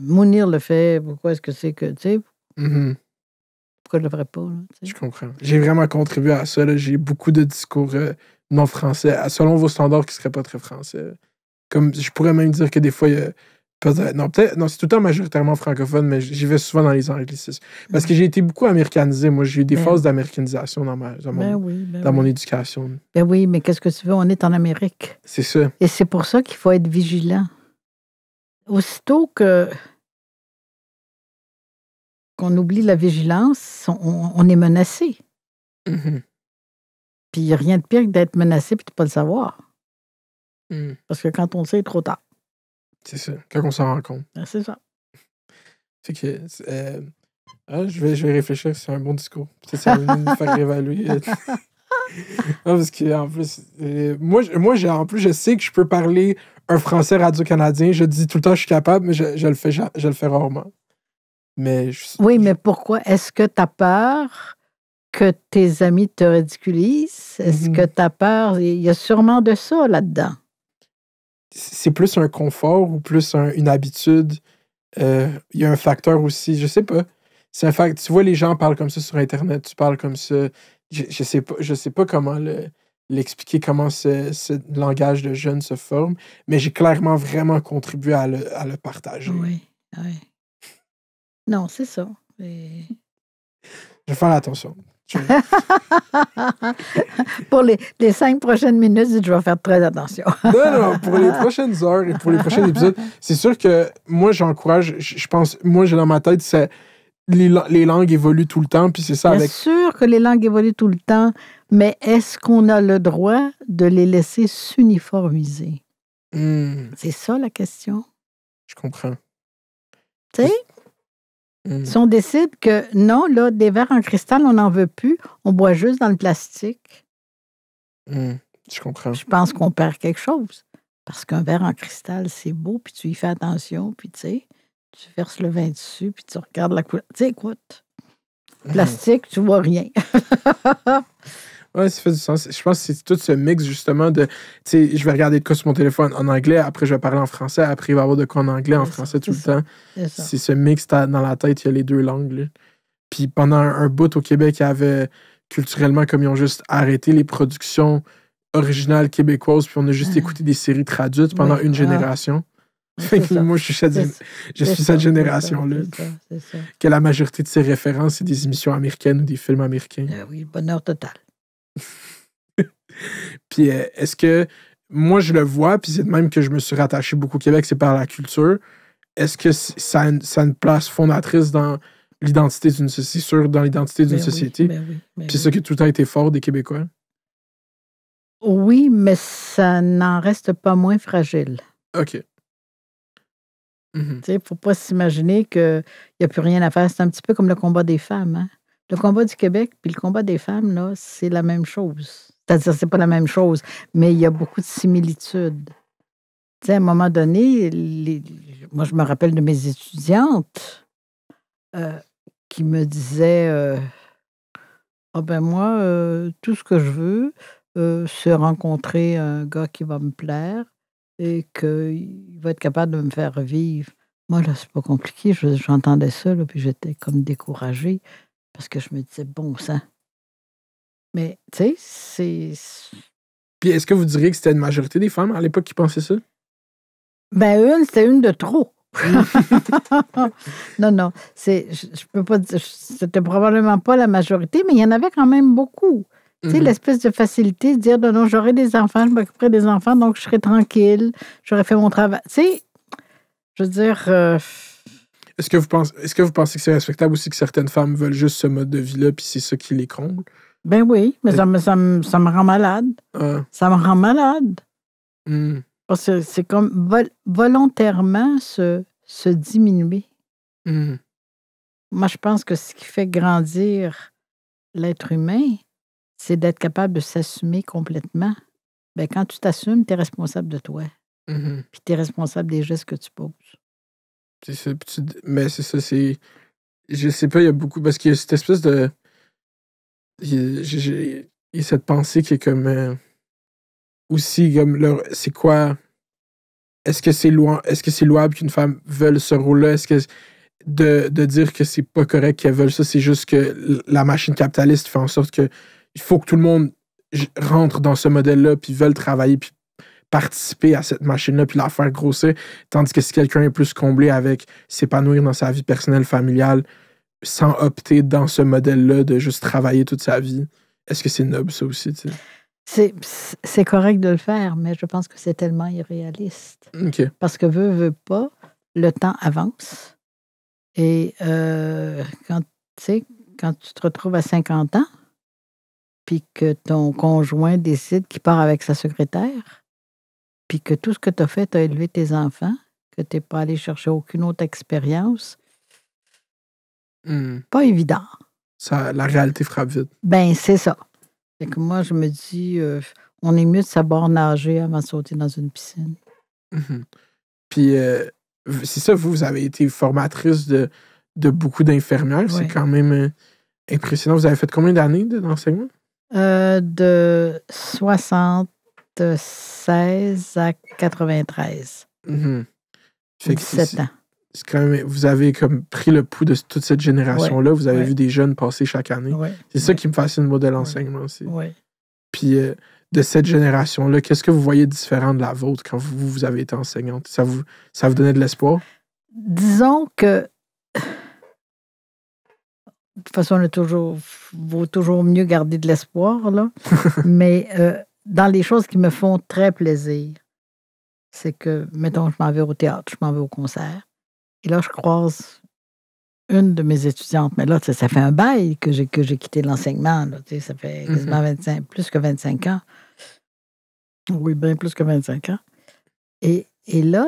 Mounir le fait, pourquoi est-ce que c'est que, tu sais, pourquoi je le ferais pas, là, je comprends. J'ai vraiment contribué à ça, là. J'ai beaucoup de discours non français, selon vos standards, qui ne seraient pas très français. Comme, je pourrais même dire que des fois, il y a peut-être, non, c'est tout le temps majoritairement francophone, mais j'y vais souvent dans les anglicismes. Parce que j'ai été beaucoup américanisé. Moi, j'ai eu des phases d'américanisation dans mon éducation. Ben oui, mais qu'est-ce que tu veux? On est en Amérique. C'est ça. Et c'est pour ça qu'il faut être vigilant. Aussitôt qu'on oublie la vigilance, on est menacé. Mm-hmm. Puis il n'y a rien de pire que d'être menacé et de ne pas le savoir. Parce que quand on le sait, c'est trop tard. C'est ça, quand on s'en rend compte. C'est ça. Fait que, je vais réfléchir, c'est un bon discours. Peut-être ça va me faire réévaluer. Non, parce qu'en plus, moi, en plus, je sais que je peux parler un français radio-canadien. Je dis tout le temps que je suis capable, mais je le fais rarement. Oui, mais pourquoi? Est-ce que tu as peur que tes amis te ridiculisent? Est-ce que tu as peur? Il y a sûrement de ça là-dedans. C'est plus un confort ou plus une habitude. Il y a un facteur aussi, je sais pas. C'est un facteur. Tu vois, les gens parlent comme ça sur Internet, tu parles comme ça. Je sais pas comment l'expliquer, comment ce langage de jeunes se forme, mais j'ai clairement vraiment contribué à le partager. Oui. Non, c'est ça. Je vais faire attention. Pour les 5 prochaines minutes, je vais faire très attention. Non, pour les prochaines heures et pour les prochains épisodes, c'est sûr que moi, j'encourage, je pense, moi, j'ai dans ma tête, c'est les langues évoluent tout le temps, puis c'est ça Bien sûr que les langues évoluent tout le temps, mais est-ce qu'on a le droit de les laisser s'uniformiser? C'est ça la question. Je comprends. Tu sais? Si on décide que non, là, des verres en cristal, on n'en veut plus, on boit juste dans le plastique. Je comprends. Je pense qu'on perd quelque chose. Parce qu'un verre en cristal, c'est beau, puis tu y fais attention, puis tu sais, tu verses le vin dessus, puis tu regardes la couleur. Tu sais, écoute, plastique, tu vois rien. Oui, ça fait du sens. Je pense que c'est tout ce mix, justement, de, tu sais, je vais regarder de quoi sur mon téléphone en anglais, après je vais parler en français, après il va y avoir de quoi en anglais, en français tout le temps. C'est ce mix dans la tête, il y a les deux langues, là. Puis pendant un bout au Québec, il y avait culturellement, comme ils ont juste arrêté les productions originales québécoises, puis on a juste écouté des séries traduites pendant une génération. Moi, je suis cette génération-là. C'est ça. Que la majorité de ses références, c'est des émissions américaines ou des films américains. Oui, le bonheur total. Puis est-ce que moi je le vois, puis c'est de même que je me suis rattaché beaucoup au Québec, c'est par la culture. Est-ce que ça a une place fondatrice dans l'identité d'une société, sûr, dans l'identité d'une société? Oui. Puis c'est ça qui a tout le temps été fort des Québécois? Oui, mais ça n'en reste pas moins fragile. OK. Tu sais, il ne faut pas s'imaginer qu'il n'y a plus rien à faire. C'est un petit peu comme le combat des femmes. Hein? Le combat du Québec puis le combat des femmes, là, c'est la même chose. C'est-à-dire, c'est pas la même chose, mais il y a beaucoup de similitudes. Tu sais, à un moment donné, moi, je me rappelle de mes étudiantes qui me disaient moi, tout ce que je veux, c'est rencontrer un gars qui va me plaire et qu'il va être capable de me faire vivre. Moi, là, c'est pas compliqué. J'entendais ça, là, puis j'étais comme découragée parce que je me disais, bon sang. Mais, tu sais, c'est... Puis est-ce que vous diriez que c'était une majorité des femmes à l'époque qui pensaient ça? Ben, c'était une de trop. Non. Je peux pas dire, c'était probablement pas la majorité, mais il y en avait quand même beaucoup. Tu sais, l'espèce de facilité de dire, non, j'aurai des enfants, je m'occuperai des enfants, donc je serai tranquille, j'aurais fait mon travail. Tu sais, je veux dire... Est-ce que vous pensez que c'est respectable aussi que certaines femmes veulent juste ce mode de vie-là, puis c'est ça qui les comble? Ben oui, mais ça me rend malade. Ça me rend malade. Parce que c'est comme volontairement se diminuer. Moi, je pense que ce qui fait grandir l'être humain, c'est d'être capable de s'assumer complètement. Ben, quand tu t'assumes, tu es responsable de toi. Puis tu es responsable des gestes que tu poses. C'est ça. Mais c'est ça, c'est... Je sais pas, il y a beaucoup... Parce qu'il y a cette espèce de... Il y a cette pensée qui est comme... aussi, comme... C'est quoi... Est-ce que c'est louable qu'une femme veuille ce rôle-là? Est-ce que... De dire que c'est pas correct qu'elle veuille ça, c'est juste que la machine capitaliste fait en sorte que il faut que tout le monde rentre dans ce modèle-là, puis veulent travailler, puis participer à cette machine-là, puis la faire grossir. Tandis que si quelqu'un est plus comblé avec s'épanouir dans sa vie personnelle, familiale, sans opter dans ce modèle-là de juste travailler toute sa vie, est-ce que c'est noble, ça aussi, tu sais? C'est correct de le faire, mais je pense que c'est tellement irréaliste. OK. Parce que veut pas, le temps avance. Et quand tu te retrouves à 50 ans, puis que ton conjoint décide qu'il part avec sa secrétaire, puis que tout ce que tu as fait, tu as élevé tes enfants, que tu n'es pas allé chercher aucune autre expérience, pas évident. La réalité frappe vite. Ben, c'est ça. Fait que moi, je me dis, on est mieux de savoir nager avant de sauter dans une piscine. Puis, c'est ça, vous avez été formatrice de beaucoup d'infirmières. C'est quand même impressionnant. Vous avez fait combien d'années d'enseignement? De 76 à 93. Fait que 17 ans. C'est quand même, vous avez comme pris le pouls de toute cette génération-là. Vous avez vu des jeunes passer chaque année. C'est ça qui me fascine, moi, de l'enseignement aussi. Puis, de cette génération-là, qu'est-ce que vous voyez différent de la vôtre quand vous avez été enseignante? Ça vous donnait de l'espoir? Disons que de toute façon, vaut toujours mieux garder de l'espoir, là. Mais dans les choses qui me font très plaisir, c'est que, mettons, je m'en vais au théâtre, je m'en vais au concert, et là, je croise une de mes étudiantes. Mais là, ça fait un bail que j'ai quitté l'enseignement. Là, ça fait quasiment plus que 25 ans. Oui, bien plus que 25 ans. Et là,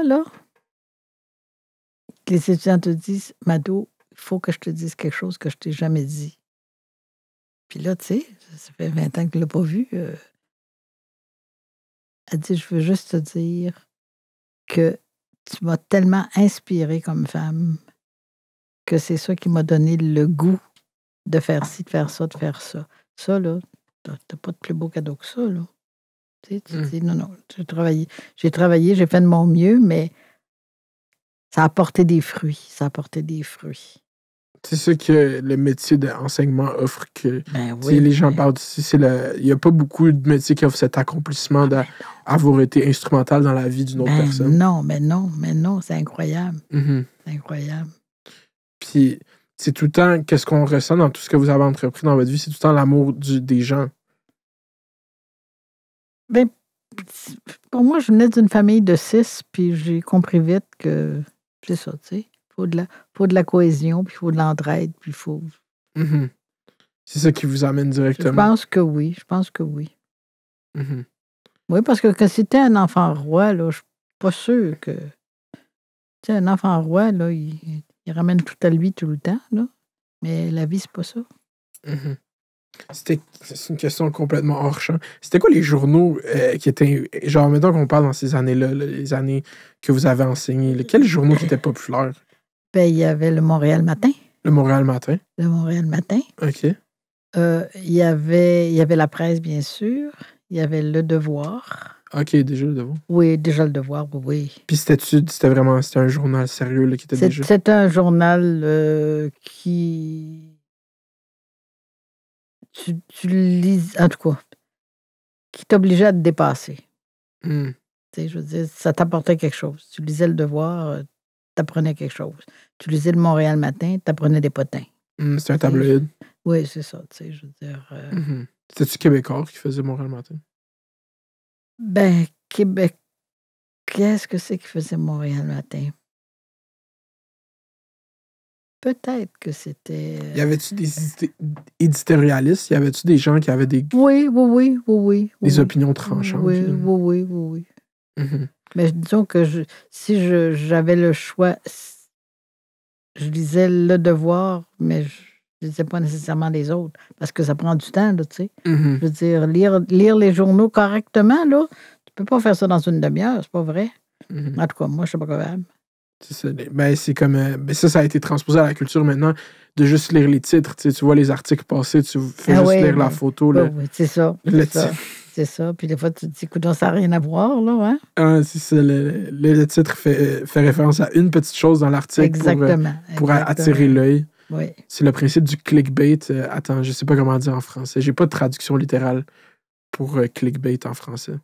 les étudiants te disent, Mado, il faut que je te dise quelque chose que je t'ai jamais dit. Puis là, tu sais, ça fait 20 ans que tu ne l'as pas vu. Elle dit, je veux juste te dire que tu m'as tellement inspirée comme femme que c'est ça qui m'a donné le goût de faire ci, de faire ça, de faire ça. Ça, là, t'as pas de plus beau cadeau que ça, là. Tu dis, non, j'ai travaillé, j'ai fait de mon mieux, mais ça a porté des fruits. C'est ça que le métier d'enseignement offre. Oui, les gens parlent d'ici. Il n'y a pas beaucoup de métiers qui offrent cet accomplissement d'avoir été instrumental dans la vie d'une autre personne. Non, c'est incroyable. C'est incroyable. Puis, c'est tout le temps, qu'est-ce qu'on ressent dans tout ce que vous avez entrepris dans votre vie? C'est tout le temps l'amour des gens. Ben, pour moi, je venais d'une famille de 6, puis j'ai compris vite que c'est ça, tu sais. Faut de la cohésion, puis il faut de l'entraide, puis il faut... C'est ça qui vous amène directement? Je pense que oui. Oui, parce que quand c'était un enfant roi, là, je suis pas sûre que... Tu sais, un enfant roi, là, il ramène tout à lui tout le temps, là. Mais la vie, c'est pas ça. C'est une question complètement hors champ. C'était quoi les journaux qui étaient... Genre, mettons qu'on parle dans ces années-là, les années que vous avez enseigné. Quels journaux qui étaient populaires? Ben, il y avait le Montréal Matin. Le Montréal Matin? Le Montréal Matin. OK. Il y avait la presse, bien sûr. Il y avait Le Devoir. OK, déjà Le Devoir. Oui, déjà Le Devoir, oui. Puis c'était un journal sérieux là, qui était déjà... C'était un journal qui... Tu lis, en tout cas, qui t'obligeait à te dépasser. Tu sais, je veux dire, ça t'apportait quelque chose. Tu lisais Le Devoir, t'apprenais quelque chose. Tu lisais le Montréal Matin, t'apprenais des potins. C'est un tabloïd. Oui, c'est ça, tu sais, je veux dire... C'était-tu Québécois qui faisait Montréal Matin? Ben, Québec... Qu'est-ce que c'est qui faisait Montréal Matin? Peut-être que c'était... Y avait-tu des éditorialistes? Y avait-tu des gens qui avaient des... Oui. Des opinions tranchantes? Oui. Mais disons que si j'avais le choix, je lisais Le Devoir, mais je ne lisais pas nécessairement les autres, parce que ça prend du temps, là, tu sais. Je veux dire, lire les journaux correctement, là, tu peux pas faire ça dans une demi-heure, c'est pas vrai. En tout cas, moi, je suis pas capable. C'est ça. Ben, c'est comme... ça a été transposé à la culture maintenant, de juste lire les titres. Tu vois les articles passés, tu fais juste lire la photo. Oui, c'est ça. C'est ça. Puis des fois, tu te dis, écoute, ça n'a rien à voir, là, hein? Ah, c'est ça. Le titre fait référence à une petite chose dans l'article pour attirer l'œil. Oui. C'est le principe du clickbait. Attends, je sais pas comment dire en français. J'ai pas de traduction littérale pour clickbait en français.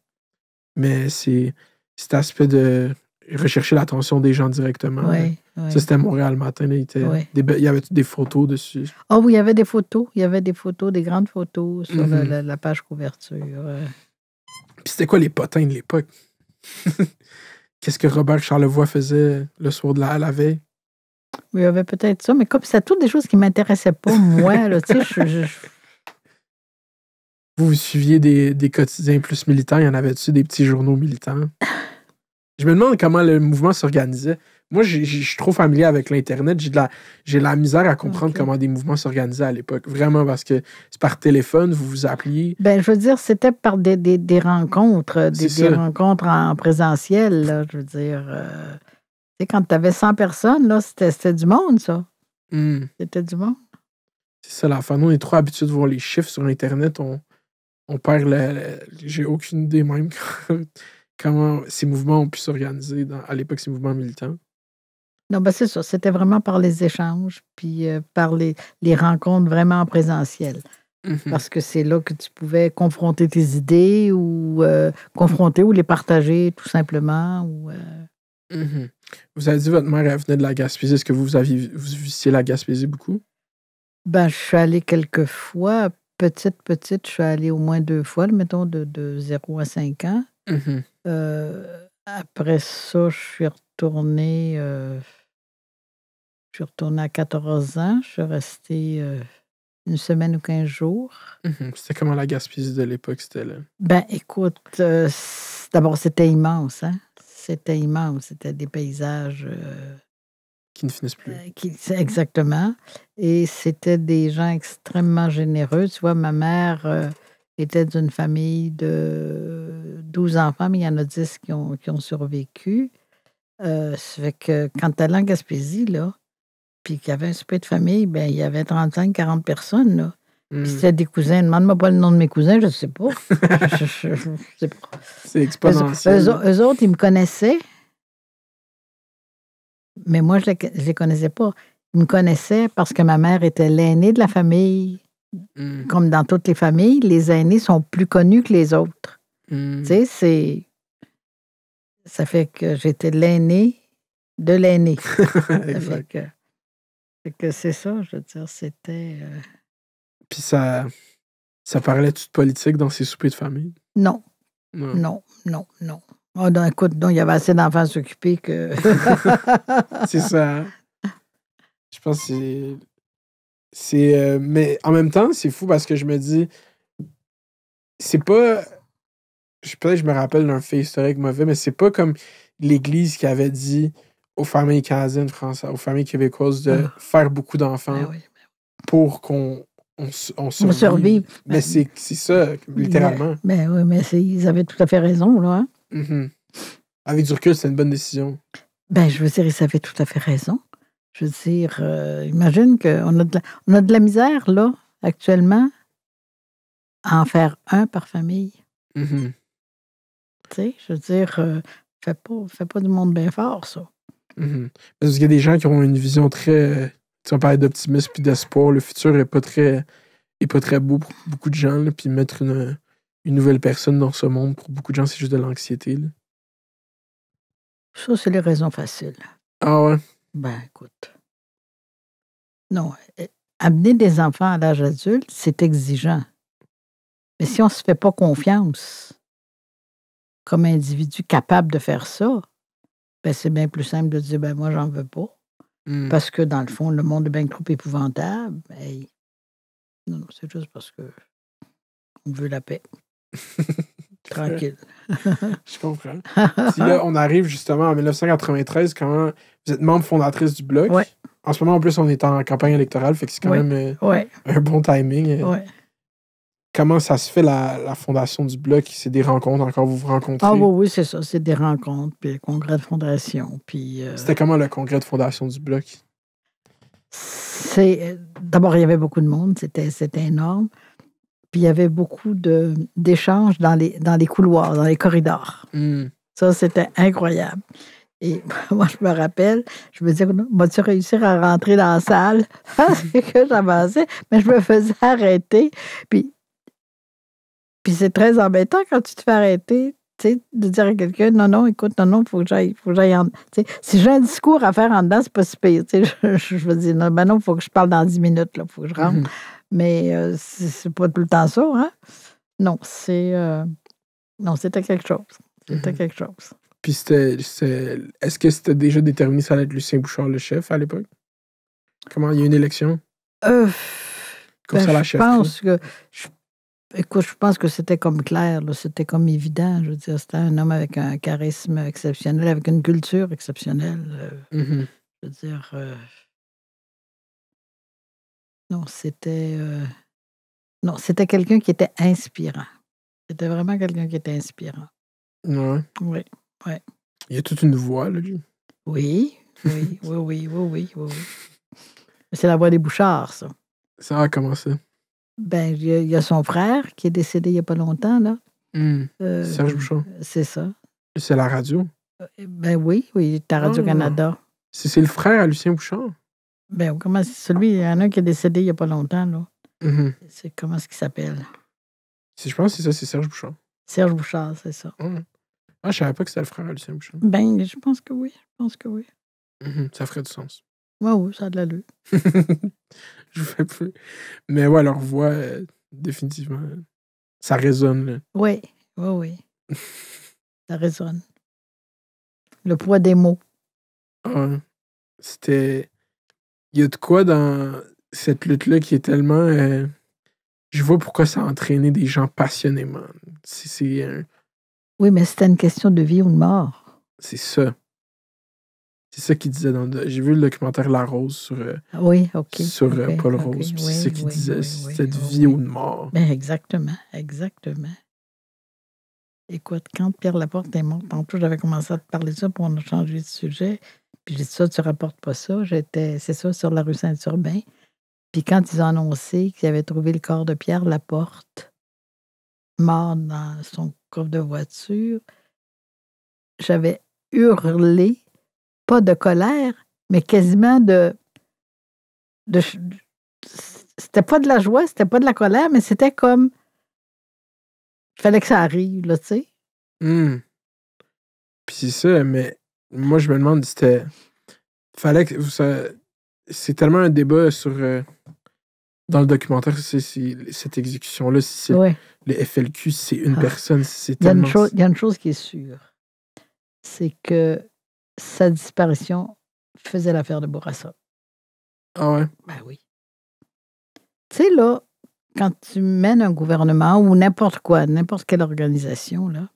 Mais c'est cet aspect de rechercher l'attention des gens directement. Oui. Ça, c'était Montréal Matin. Là, il y avait des photos dessus. Ah oui, il y avait des photos. Il y avait des photos, des grandes photos sur la page couverture. Puis c'était quoi les potins de l'époque? Qu'est-ce que Robert Charlevoix faisait le soir de la veille? Oui, il y avait peut-être ça, mais comme c'était toutes des choses qui ne m'intéressaient pas, moi, là, tu sais, Vous suiviez des quotidiens plus militants? Il y en avait-tu des petits journaux militants? Je me demande comment le mouvement s'organisait. Moi, je suis trop familier avec l'Internet. J'ai de la misère à comprendre comment des mouvements s'organisaient à l'époque. Vraiment, parce que c'est par téléphone, vous vous appeliez. Ben, je veux dire, c'était par des rencontres, des rencontres en présentiel, là, je veux dire. Tu sais, quand tu avais 100 personnes, là, c'était du monde, ça. C'était du monde. C'est ça l'affaire. Nous, on est trop habitués de voir les chiffres sur Internet. On perd j'ai aucune idée même comment ces mouvements ont pu s'organiser à l'époque, ces mouvements militants. Non, ben c'est ça. C'était vraiment par les échanges, puis par les rencontres vraiment en présentiel. Parce que c'est là que tu pouvais confronter tes idées ou confronter ou les partager tout simplement. Vous avez dit que votre mère elle venait de la Gaspésie. Est-ce que vous visiez la Gaspésie beaucoup? Ben, je suis allée quelques fois. Petite, je suis allée au moins 2 fois, mettons, de 0 à 5 ans. Après ça, je suis retournée à 14 ans. Je suis restée 1 semaine ou 15 jours. C'était comment la Gaspésie de l'époque, c'était là? Ben, écoute, d'abord, c'était immense, hein? C'était immense. C'était des paysages... qui ne finissent plus. Exactement. Et c'était des gens extrêmement généreux. Tu vois, ma mère était d'une famille de 12 enfants, mais il y en a 10 qui ont survécu. Ça fait que quand tu allais en Gaspésie, là, puis qu'il y avait un souper de famille, ben il y avait 35-40 personnes, là. Puis c'était des cousins. Demande-moi pas le nom de mes cousins, je ne sais pas. je sais pas. C'est exponentiel. Eux autres, ils me connaissaient. Mais moi, je ne les connaissais pas. Ils me connaissaient parce que ma mère était l'aînée de la famille. Comme dans toutes les familles, les aînés sont plus connus que les autres. Tu sais, ça fait que j'étais l'aînée de l'aîné. Ça fait que c'est ça, je veux dire, c'était... Puis ça parlait-tu de politique dans ces soupers de famille? Non. Oh, non, écoute, il y avait assez d'enfants à s'occuper que... C'est ça. Je pense que c'est mais en même temps, c'est fou parce que je me dis... C'est pas... Peut-être que je me rappelle d'un fait historique mauvais, mais c'est pas comme l'Église qui avait dit aux familles canadiennes, françaises, aux familles québécoises de faire beaucoup d'enfants pour qu'on survive. Mais c'est ça, littéralement. Mais oui, mais ils avaient tout à fait raison, là. Avec du recul, c'est une bonne décision. Ben, je veux dire, ils avaient tout à fait raison. Je veux dire, imagine qu'on a de la misère, là, actuellement, à en faire un par famille. Tu sais, je veux dire, fait pas du monde bien fort, ça. Parce qu'il y a des gens qui ont une vision très... on parlait d'optimisme et d'espoir. Le futur est pas très beau pour beaucoup de gens. Là, puis mettre une nouvelle personne dans ce monde, pour beaucoup de gens, c'est juste de l'anxiété. Là. Ça, c'est les raisons faciles. Ah ouais? Ben, écoute. Non, amener des enfants à l'âge adulte, c'est exigeant. Mais si on ne se fait pas confiance comme individu capable de faire ça, ben c'est bien plus simple de dire, ben moi, j'en veux pas. Parce que, dans le fond, le monde est bien trop épouvantable. Ben, non, c'est juste parce que on veut la paix. Tranquille. Je comprends. Puis là, on arrive justement en 1993, quand vous êtes membre fondatrice du Bloc. Ouais. En ce moment, en plus, on est en campagne électorale, fait que c'est quand même un bon timing. Ouais. Comment ça se fait, la fondation du Bloc? C'est des rencontres, encore vous rencontrez? Ah oui, c'est ça. C'est des rencontres, puis le congrès de fondation. Puis, C'était comment le congrès de fondation du Bloc? D'abord, il y avait beaucoup de monde. C'était énorme. Puis il y avait beaucoup d'échanges dans les couloirs, dans les corridors. Ça, c'était incroyable. Et moi, je me rappelle, je me disais, vas-tu réussir à rentrer dans la salle? C'est que j'avançais, mais je me faisais arrêter. Puis c'est très embêtant quand tu te fais arrêter, tu sais, de dire à quelqu'un, non, écoute, non, il faut que j'aille en... Si j'ai un discours à faire en dedans, c'est pas si pire. Je me dis, non, il faut que je parle dans 10 minutes, il faut que je rentre. Mais c'est pas tout le temps ça, hein? Non, non, c'était quelque chose. C'était quelque chose. Puis est-ce que c'était déjà déterminé ça allait être Lucien Bouchard le chef à l'époque? Comment, il y a eu une élection? Comme ça, la chef. Je pense que c'était comme clair, là, c'était comme évident. Je veux dire, c'était un homme avec un charisme exceptionnel, avec une culture exceptionnelle. Je veux dire... Non, c'était quelqu'un qui était inspirant. C'était vraiment quelqu'un qui était inspirant. Ouais. Oui. Il y a toute une voix, là, lui. Oui. C'est la voix des Bouchards, ça. Ça a commencé. Ben, il y a son frère qui est décédé il n'y a pas longtemps, là. Serge Bouchard. C'est ça. C'est la radio. Ben oui, à Radio-Canada. C'est le frère à Lucien Bouchard? Ben, comment c'est celui? Il y en a un qui est décédé il n'y a pas longtemps, là. C'est comment est-ce qu'il s'appelle? Je pense que c'est ça, c'est Serge Bouchard. Serge Bouchard, c'est ça. Ah, je savais pas que c'était le frère à Lucien Bouchard. Ben, je pense que oui. Ça ferait du sens. Oui, ça a de l'allure. Je vous fais plus. Mais ouais, leur voix, définitivement, ça résonne, là. Oui. Ça résonne. Le poids des mots. C'était... Il y a de quoi dans cette lutte-là qui est tellement... Je vois pourquoi ça a entraîné des gens passionnément. Oui, mais c'était une question de vie ou de mort. C'est ça. C'est ça qu'il disait j'ai vu le documentaire La Rose sur, Paul Rose. C'est ça qu'il disait. C'était de vie ou de mort. Ben exactement. Écoute, quand Pierre Laporte est mort, tantôt, j'avais commencé à te parler de ça pour on a changé de sujet. Puis j'ai dit ça, tu rapportes pas ça. C'est ça, sur la rue Saint-Urbain. Puis quand ils ont annoncé qu'ils avaient trouvé le corps de Pierre Laporte, mort dans son coffre de voiture, j'avais hurlé, pas de colère, mais quasiment c'était pas de la joie, c'était pas de la colère, mais c'était comme... Il fallait que ça arrive, là, tu sais. Puis c'est ça, mais moi, je me demande, fallait que... C'est tellement un débat sur... dans le documentaire, cette exécution-là, le FLQ, c'est une personne, c'est tellement... Il y a une chose qui est sûre, c'est que sa disparition faisait l'affaire de Bourassa. Ah ouais? Ben oui. Tu sais, là, quand tu mènes un gouvernement ou n'importe quelle organisation, là,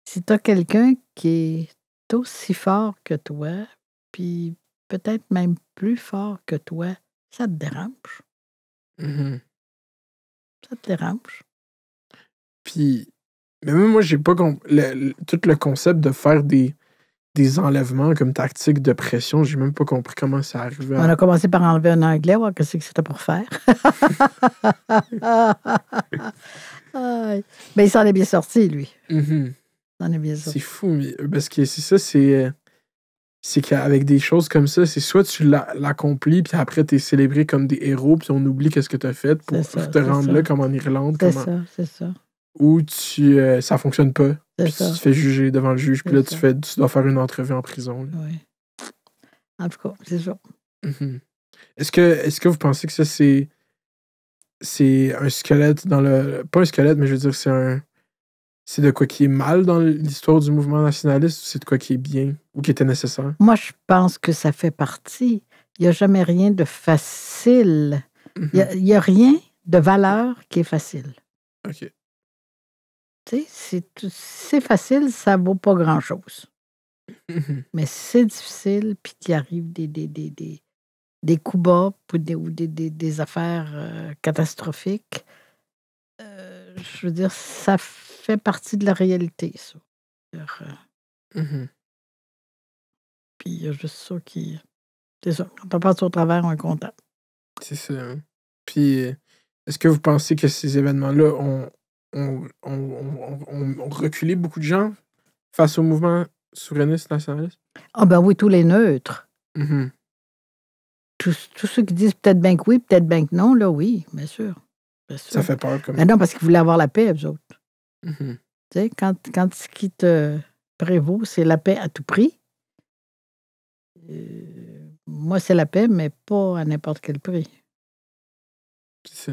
si tu as quelqu'un qui est aussi fort que toi, puis peut-être même plus fort que toi, ça te dérange. Ça te dérange. Puis, mais même moi, j'ai pas compris tout le concept de faire des enlèvements comme tactique de pression. J'ai même pas compris comment ça arrivait. On a commencé par enlever un Anglais, voir qu'est-ce que c'était pour faire. Mais il s'en est bien sorti, lui. Il s'en est bien sorti. C'est fou, parce que c'est ça, c'est qu'avec des choses comme ça, c'est soit tu l'accomplis, puis après, t'es célébré comme des héros, puis on oublie qu'est-ce que t'as fait pour te rendre là, comme en Irlande. C'est ça. Ou ça fonctionne pas, puis tu te fais juger devant le juge, puis là, tu dois faire une entrevue en prison. Oui. En tout cas, c'est ça. Mm-hmm. Est-ce que vous pensez que ça, c'est un squelette dans le... Pas un squelette, mais je veux dire, c'est de quoi qui est mal dans l'histoire du mouvement nationaliste ou c'est de quoi qui est bien ou qui était nécessaire? Moi, je pense que ça fait partie. Il n'y a jamais rien de facile. Mm-hmm. Il n'y a rien de valeur qui est facile. OK. Tu sais, c'est facile, ça ne vaut pas grand-chose. Mm-hmm. Mais c'est difficile, puis qu'il arrive des coups bas ou des affaires catastrophiques. Je veux dire, ça fait partie de la réalité, ça. Mm-hmm. Puis il y a juste ça qui... C'est ça. Quand on passe au travers, on est content. C'est ça. Hein? Puis, est-ce que vous pensez que ces événements-là ont reculé beaucoup de gens face au mouvement souverainiste nationaliste? Ah ben oui, tous les neutres. Mm-hmm. Tous ceux qui disent peut-être bien que oui, peut-être bien que non, là, oui, bien sûr. Bien sûr. Ça fait peur comme... Mais non, parce qu'ils voulaient avoir la paix, eux autres. Mm-hmm. Tu sais, quand ce qui te prévaut, c'est la paix à tout prix. Moi, c'est la paix, mais pas à n'importe quel prix. C'est ça.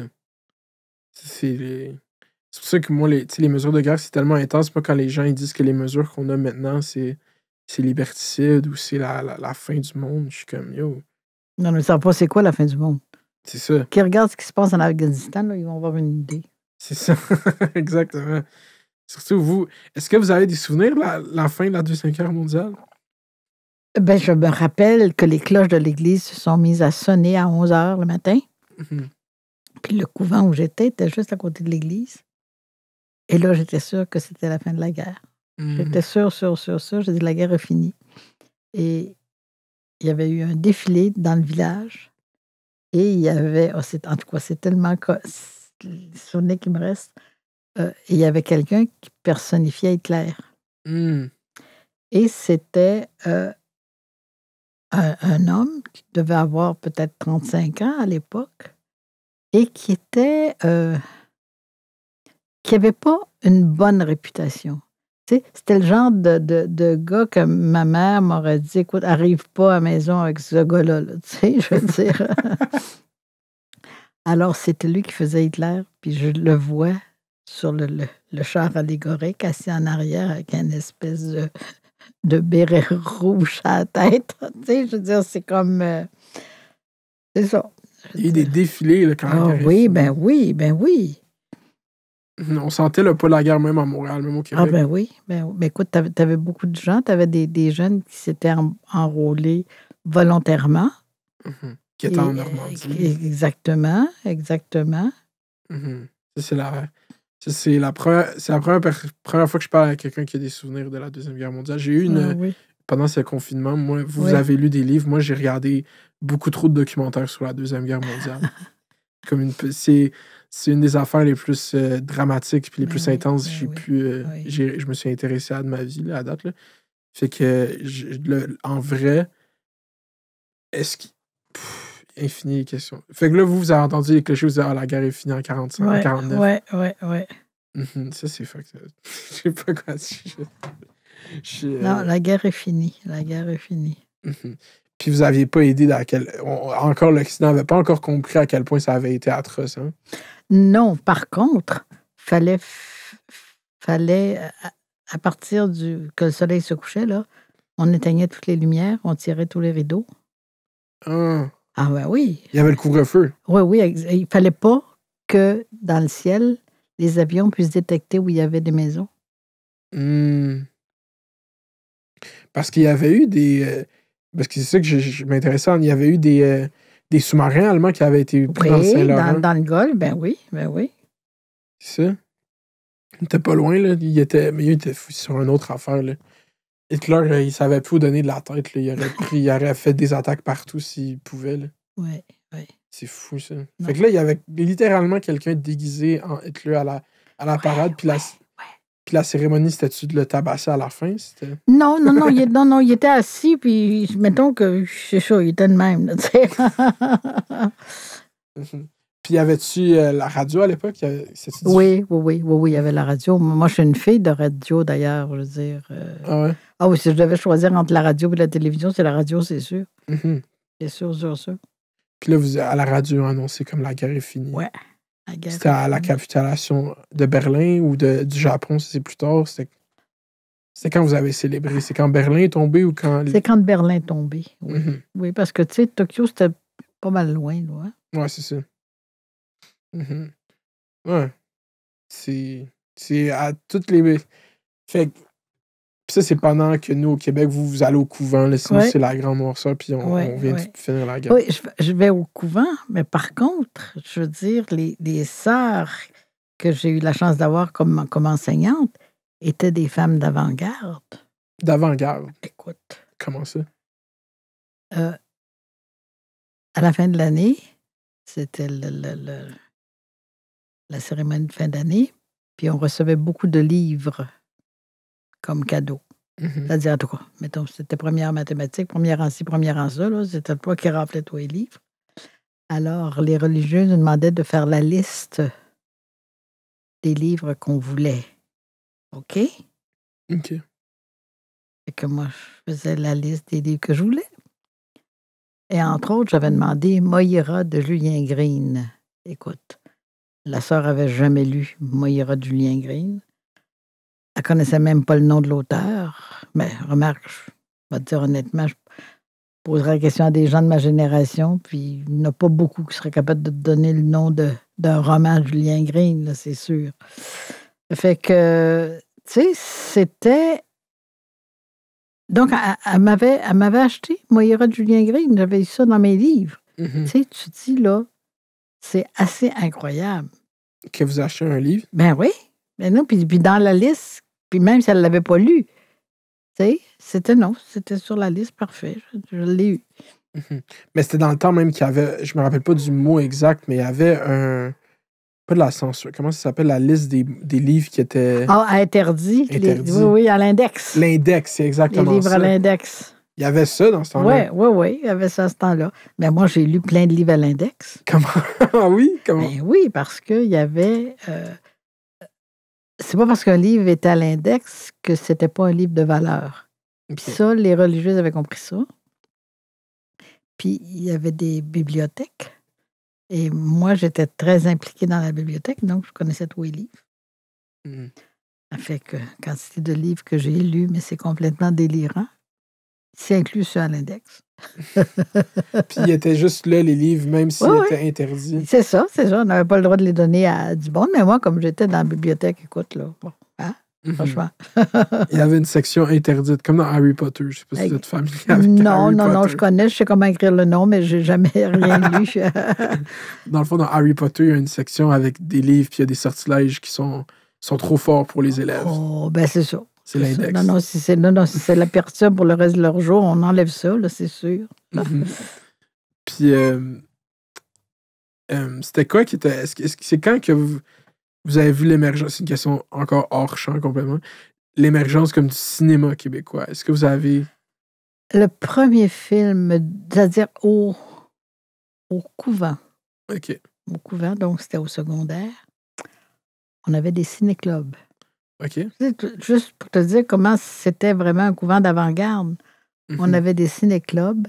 C'est pour ça que moi, les mesures de guerre, c'est tellement intense. Moi, quand les gens ils disent que les mesures qu'on a maintenant, c'est liberticide ou c'est la fin du monde, je suis comme, yo. Non, mais ils ne savent pas c'est quoi la fin du monde. C'est ça. Qui regardent ce qui se passe en Afghanistan, là, ils vont avoir une idée. C'est ça. Exactement. Surtout vous, est-ce que vous avez des souvenirs de la fin de la Deuxième Guerre mondiale? Ben, je me rappelle que les cloches de l'église se sont mises à sonner à 11 h le matin. Mm-hmm. Puis le couvent où j'étais était juste à côté de l'église. Et là, j'étais sûre que c'était la fin de la guerre. Mm-hmm. J'étais sûre. J'ai dit, la guerre est finie. Et il y avait eu un défilé dans le village. Et il y avait, en tout cas, c'est tellement les souvenirs qui me restent. Et il y avait quelqu'un qui personnifiait Hitler. Mm. Et c'était un homme qui devait avoir peut-être 35 ans à l'époque et qui était... qui n'avait pas une bonne réputation. Tu sais, c'était le genre de gars que ma mère m'aurait dit, écoute, arrive pas à la maison avec ce gars-là. Là, tu sais, je veux dire. Alors, c'était lui qui faisait Hitler, puis je le vois sur le char allégorique, assis en arrière avec une espèce de béret rouge à la tête. Tu sais, je veux dire, c'est comme... c'est ça. Il y a eu des défilés là, quand même. Oui, ben oui. On sentait le poids de la guerre même à Montréal, même au Québec. Ah ben oui. Mais écoute, tu avais beaucoup de gens. Tu avais des jeunes qui s'étaient enrôlés volontairement. Mm-hmm. Qui étaient en Normandie. Exactement. Mm-hmm. C'est la première fois que je parle à quelqu'un qui a des souvenirs de la Deuxième Guerre mondiale. J'ai eu pendant ce confinement, moi, vous avez lu des livres. Moi, j'ai regardé beaucoup trop de documentaires sur la Deuxième Guerre mondiale. C'est une des affaires les plus dramatiques et les plus intenses je me suis intéressé à de ma vie là, à date. Là. Fait que, en vrai, est-ce que... infini les questions. Fait que là, vous avez entendu les clochers, vous avez la guerre est finie en 45, en 49. Ouais. Mm-hmm. Ça, c'est fuck. Je sais pas quoi dire. Non, la guerre est finie. Mm-hmm. Puis vous n'aviez pas idée encore l'Occident n'avait pas encore compris à quel point ça avait été atroce. Hein? Non, par contre, fallait à partir que le soleil se couchait, là, on éteignait toutes les lumières, on tirait tous les rideaux. Ah ben oui. Il y avait le couvre-feu. Oui, il fallait pas que dans le ciel, les avions puissent détecter où il y avait des maisons. Parce qu'il y avait eu parce que c'est ça que je m'intéressais. Il y avait eu des sous-marins allemands qui avaient été pris dans le Saint-Laurent. Dans le Golfe, ben oui. C'est ça. Il était pas loin, là. Il était sur une autre affaire, là. Hitler, il savait plus où donner de la tête, là. Il aurait fait des attaques partout s'il pouvait, là. Oui. C'est fou, ça. Fait que là, il y avait littéralement quelqu'un déguisé en Hitler à la parade, puis la cérémonie, c'était-tu de le tabasser à la fin? Non, il était assis, puis mettons que, c'est ça, il était de même, tu sais. Puis, y avait-tu la radio à l'époque? Oui, il y avait la radio. Moi, je suis une fille de radio, d'ailleurs, je veux dire. Ah ouais? Ah oui, si je devais choisir entre la radio et la télévision, c'est la radio, c'est sûr. Mm-hmm. C'est sûr. Puis là, vous, à la radio, annoncé comme la guerre est finie. Ouais. La guerre c'était à la capitulation de Berlin ou du Japon, c'est plus tard? C'est quand vous avez célébré? C'est quand Berlin est tombé ou quand... C'est quand Berlin est tombé, oui. Mm-hmm. Oui, parce que, tu sais, Tokyo, c'était pas mal loin, là. Hein? Ouais, c'est ça. Mm-hmm. Ouais. C'est à toutes les... Fait que... ça, c'est pendant que nous, au Québec, vous allez au couvent. Là, sinon, c'est la grande noirceur, puis on vient de finir la guerre. Oui, je vais au couvent, mais par contre, je veux dire, les sœurs que j'ai eu la chance d'avoir comme enseignantes étaient des femmes d'avant-garde. D'avant-garde? Écoute. Comment ça? À la fin de l'année, c'était la cérémonie de fin d'année, puis on recevait beaucoup de livres comme cadeau. Mm-hmm. C'est-à-dire, en tout cas, mettons, c'était première mathématiques, première en ci, première en ça, là, c'était toi qui remplis tous les livres. Alors, les religieux nous demandaient de faire la liste des livres qu'on voulait. OK? OK. Et que moi, je faisais la liste des livres que je voulais. Et entre autres, j'avais demandé Moira de Julien Green. Écoute, la sœur avait jamais lu Moira de Julien Green. Elle connaissait même pas le nom de l'auteur. Mais remarque, je vais te dire honnêtement, je poserais la question à des gens de ma génération, puis il n'y en a pas beaucoup qui seraient capables de te donner le nom d'un roman de Julien Green, là, c'est sûr. Fait que, tu sais, c'était... Donc, elle m'avait acheté Moira de Julien Green. J'avais eu ça dans mes livres. Mm-hmm. Tu sais, tu te dis, là, c'est assez incroyable. Que vous achetez un livre? Ben oui. Ben non, puis dans la liste, puis même si elle ne l'avait pas lu, tu sais, c'était sur la liste, parfait. Je l'ai eu. Mm-hmm. Mais c'était dans le temps même qu'il y avait, je me rappelle pas du mot exact, mais il y avait pas de la censure, comment ça s'appelle, la liste des livres qui étaient... Ah, interdit. Oui, à l'index. L'index, c'est exactement ça. Les livres à l'index. Il y avait ça dans ce temps-là? Oui, il y avait ça à ce temps-là. Mais moi, j'ai lu plein de livres à l'index. Comment? Ah oui? Comment? Ben oui, parce qu'il y avait... c'est pas parce qu'un livre était à l'index que c'était pas un livre de valeur. Okay. Puis ça, les religieuses avaient compris ça. Puis il y avait des bibliothèques. Et moi, j'étais très impliquée dans la bibliothèque, donc je connaissais tous les livres. Mm. Ça fait que quantité de livres que j'ai lus, mais c'est complètement délirant. C'est inclus ceux à l'index. Puis il était juste là, les livres, même s'ils étaient interdits. C'est ça. On n'avait pas le droit de les donner à du monde, mais moi, comme j'étais dans la bibliothèque, écoute, là, bon, hein? Franchement. Il y avait une section interdite, comme dans Harry Potter. Je ne sais pas si vous êtes familier avec Harry Potter. Non, je connais, je sais comment écrire le nom, mais je n'ai jamais rien lu. Dans le fond, dans Harry Potter, il y a une section avec des livres, puis il y a des sortilèges qui sont trop forts pour les élèves. Oh, ben c'est ça. C'est l'index. Si c'est la perturbe pour le reste de leur jour, on enlève ça, là, c'est sûr. Mm-hmm. Puis, c'était quoi qui était... C'est quand que vous avez vu l'émergence, c'est une question encore hors champ complètement, l'émergence comme du cinéma québécois. Est-ce que vous avez... Le premier film, c'est-à-dire au couvent. OK. Au couvent, donc c'était au secondaire. On avait des ciné-clubs. OK. Juste pour te dire comment c'était vraiment un couvent d'avant-garde. Mm-hmm. On avait des ciné-clubs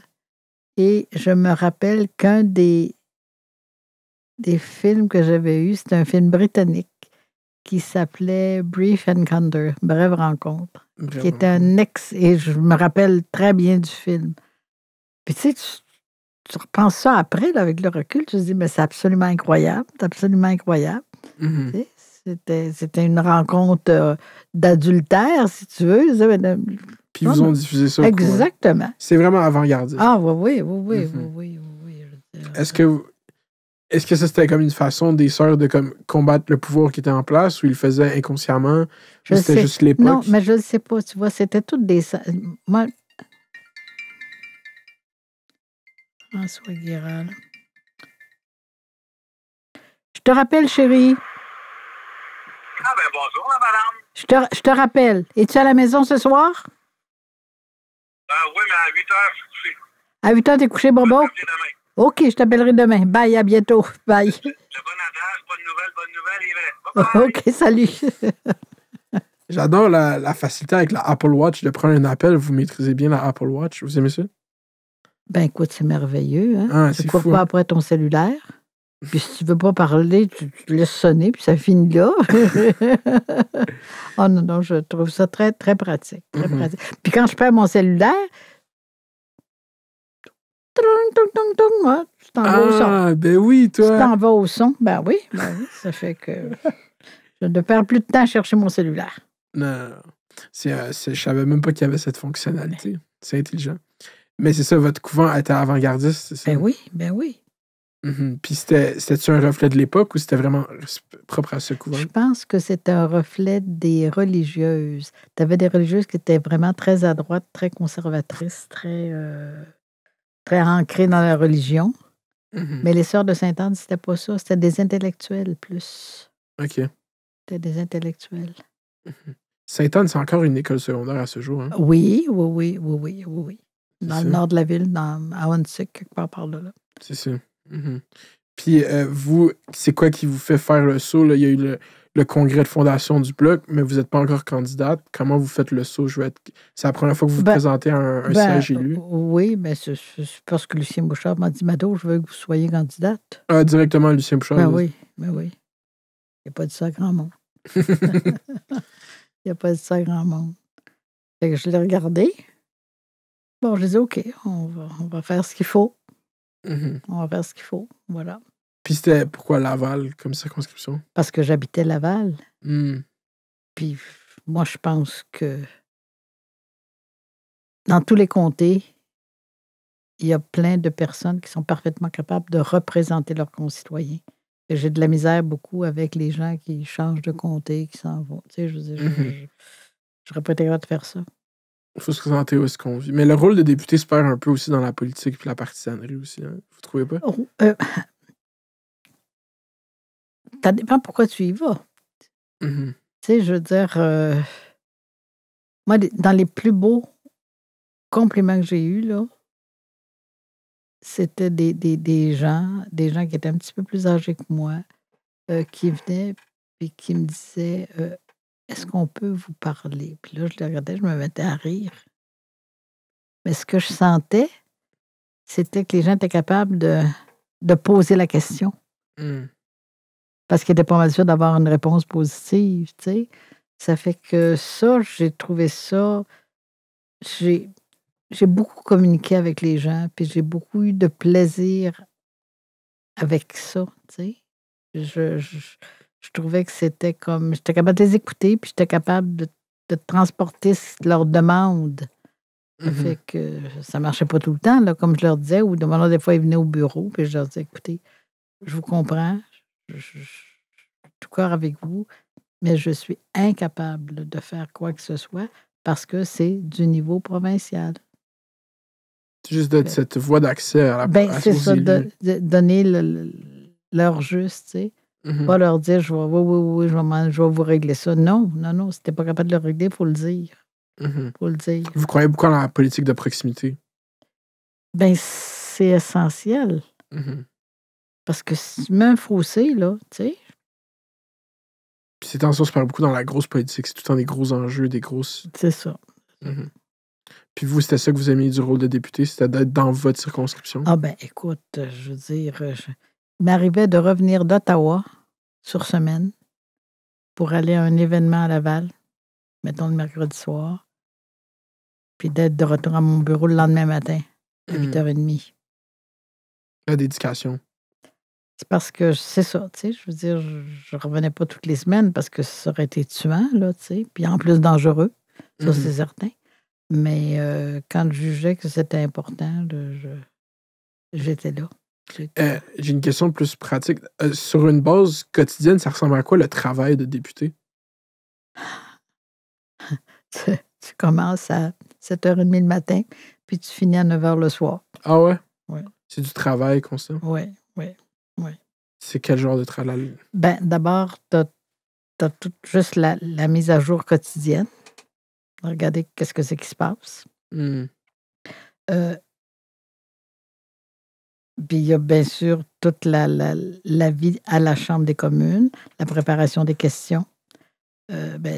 et je me rappelle qu'un des films que j'avais eu, c'était un film britannique qui s'appelait Brief Encounter, Brève rencontre, qui était un et je me rappelle très bien du film. Puis tu sais, tu repenses ça après, là, avec le recul, tu te dis, mais c'est absolument incroyable, Mm-hmm. C'était une rencontre d'adultère, si tu veux. Puis ils vous ont diffusé ça. Exactement. C'est vraiment avant-gardiste. Ah oui. Est-ce que ça, c'était comme une façon des sœurs de comme, combattre le pouvoir qui était en place ou ils le faisaient inconsciemment? C'était juste l'époque? Non, mais je ne sais pas. Tu vois, c'était toutes des... Moi... François Guéral. Je te rappelle, chérie. Ah ben bonjour, la madame. Je te rappelle. Es-tu à la maison ce soir? Oui, mais à 8 heures, je suis couché. À 8 heures, t'es couché, Bobo? OK, je t'appellerai demain. Bye, à bientôt. Bye. Le bon adresse, bonne nouvelle, il est vrai. OK, salut. J'adore la facilité avec la Apple Watch de prendre un appel. Vous maîtrisez bien la Apple Watch. Vous aimez ça? Ben écoute, c'est merveilleux. Hein? Ah, Tu c'est cours fou. pas après ton cellulaire. Puis si tu veux pas parler, tu laisses sonner, puis ça finit là. Oh non, je trouve ça très, très pratique. Très pratique. Puis quand je perds mon cellulaire, ouais, tu t'en vas au son. Ah, ben oui, Tu toi. t'en vas au son. Ben oui, ça fait que je ne perds plus de temps à chercher mon cellulaire. Non. Je savais même pas qu'il y avait cette fonctionnalité. C'est intelligent. Mais c'est ça, votre couvent était avant-gardiste, c'est ça? Ben oui. Puis c'était-tu un reflet de l'époque ou c'était vraiment propre à ce couvent? Je pense que c'est un reflet des religieuses. Tu avais des religieuses qui étaient vraiment très à droite, très conservatrices, très ancrées dans la religion. Mais les sœurs de Sainte-Anne, c'était pas ça. C'était des intellectuels plus. OK. C'était des intellectuels. Sainte-Anne, c'est encore une école secondaire à ce jour, hein? Oui. Dans C'est le ça. nord de la ville, à Huntsic, quelque part par là. C'est ça. Puis vous, c'est quoi qui vous fait faire le saut? Là? Il y a eu le congrès de fondation du Bloc, mais vous n'êtes pas encore candidate. Comment vous faites le saut? C'est la première fois que vous vous présentez à un siège élu? Oui, mais c'est parce que Lucien Bouchard m'a dit, Mado, je veux que vous soyez candidate. Ah, directement Lucien Bouchard? Ben oui. Il n'a pas dit ça à grand monde. Il n'a pas dit ça à grand monde. Fait que je l'ai regardé. Bon, je dis, OK, on va faire ce qu'il faut. On va faire ce qu'il faut, voilà. Puis c'était pourquoi Laval comme circonscription? Parce que j'habitais Laval. Mm. Puis moi, je pense que dans tous les comtés, il y a plein de personnes qui sont parfaitement capables de représenter leurs concitoyens. Et j'ai de la misère beaucoup avec les gens qui changent de comté, qui s'en vont. Tu sais, je veux dire, je n'aurais pas été capable de faire ça. Il faut se présenter où est-ce qu'on vit. Mais le rôle de député se perd un peu aussi dans la politique et la partisanerie aussi. Hein? Vous trouvez pas? Ça dépend pourquoi tu y vas. Tu sais, je veux dire, moi, dans les plus beaux compliments que j'ai eus, là, c'était des gens qui étaient un petit peu plus âgés que moi, qui venaient et qui me disaient est-ce qu'on peut vous parler? Puis là, je les regardais, je me mettais à rire. Mais ce que je sentais, c'était que les gens étaient capables de poser la question. Parce qu'ils étaient pas mal sûrs d'avoir une réponse positive, tu sais. Ça fait que ça, j'ai trouvé ça... J'ai beaucoup communiqué avec les gens, puis j'ai beaucoup eu de plaisir avec ça, tu sais. Je trouvais que c'était comme... J'étais capable de les écouter, puis j'étais capable de transporter leurs demandes. Ça fait que ça marchait pas tout le temps, là, comme je leur disais, ou des fois, ils venaient au bureau, puis je leur disais, écoutez, je vous comprends, je suis tout cœur avec vous, mais je suis incapable de faire quoi que ce soit parce que c'est du niveau provincial. C'est juste de cette voie d'accès à la c'est ça, de donner leur juste, tu sais. Pas leur dire, je vais vous régler ça. Non, si t'es pas capable de le régler, il faut le dire. Faut le dire. Vous croyez beaucoup en la politique de proximité? Ben, c'est essentiel. Parce que si tu mets un fossé, là, tu sais. Puis ces tensions se parlent beaucoup dans la grosse politique. C'est tout le temps des gros enjeux, des grosses... C'est ça. Puis vous, c'était ça que vous aimiez du rôle de député? C'était d'être dans votre circonscription? Ah ben, écoute, je veux dire, il m'arrivait de revenir d'Ottawa sur semaine pour aller à un événement à Laval, mettons le mercredi soir, puis d'être de retour à mon bureau le lendemain matin, à 8h30. La dédication. C'est parce que c'est ça, tu sais, je veux dire, je revenais pas toutes les semaines parce que ça aurait été tuant, là, tu sais, puis en plus dangereux, ça c'est certain. Mais quand je jugeais que c'était important, j'étais là. J'ai une question plus pratique. Sur une base quotidienne, ça ressemble à quoi le travail de député? Tu commences à 7h30 le matin, puis tu finis à 9h le soir. Ah ouais? Oui. C'est du travail constant? Oui. C'est quel genre de travail? Ben, d'abord, t'as juste la mise à jour quotidienne. Regardez qu'est-ce que c'est qui se passe. Puis il y a bien sûr toute la vie à la Chambre des communes, la préparation des questions. Tu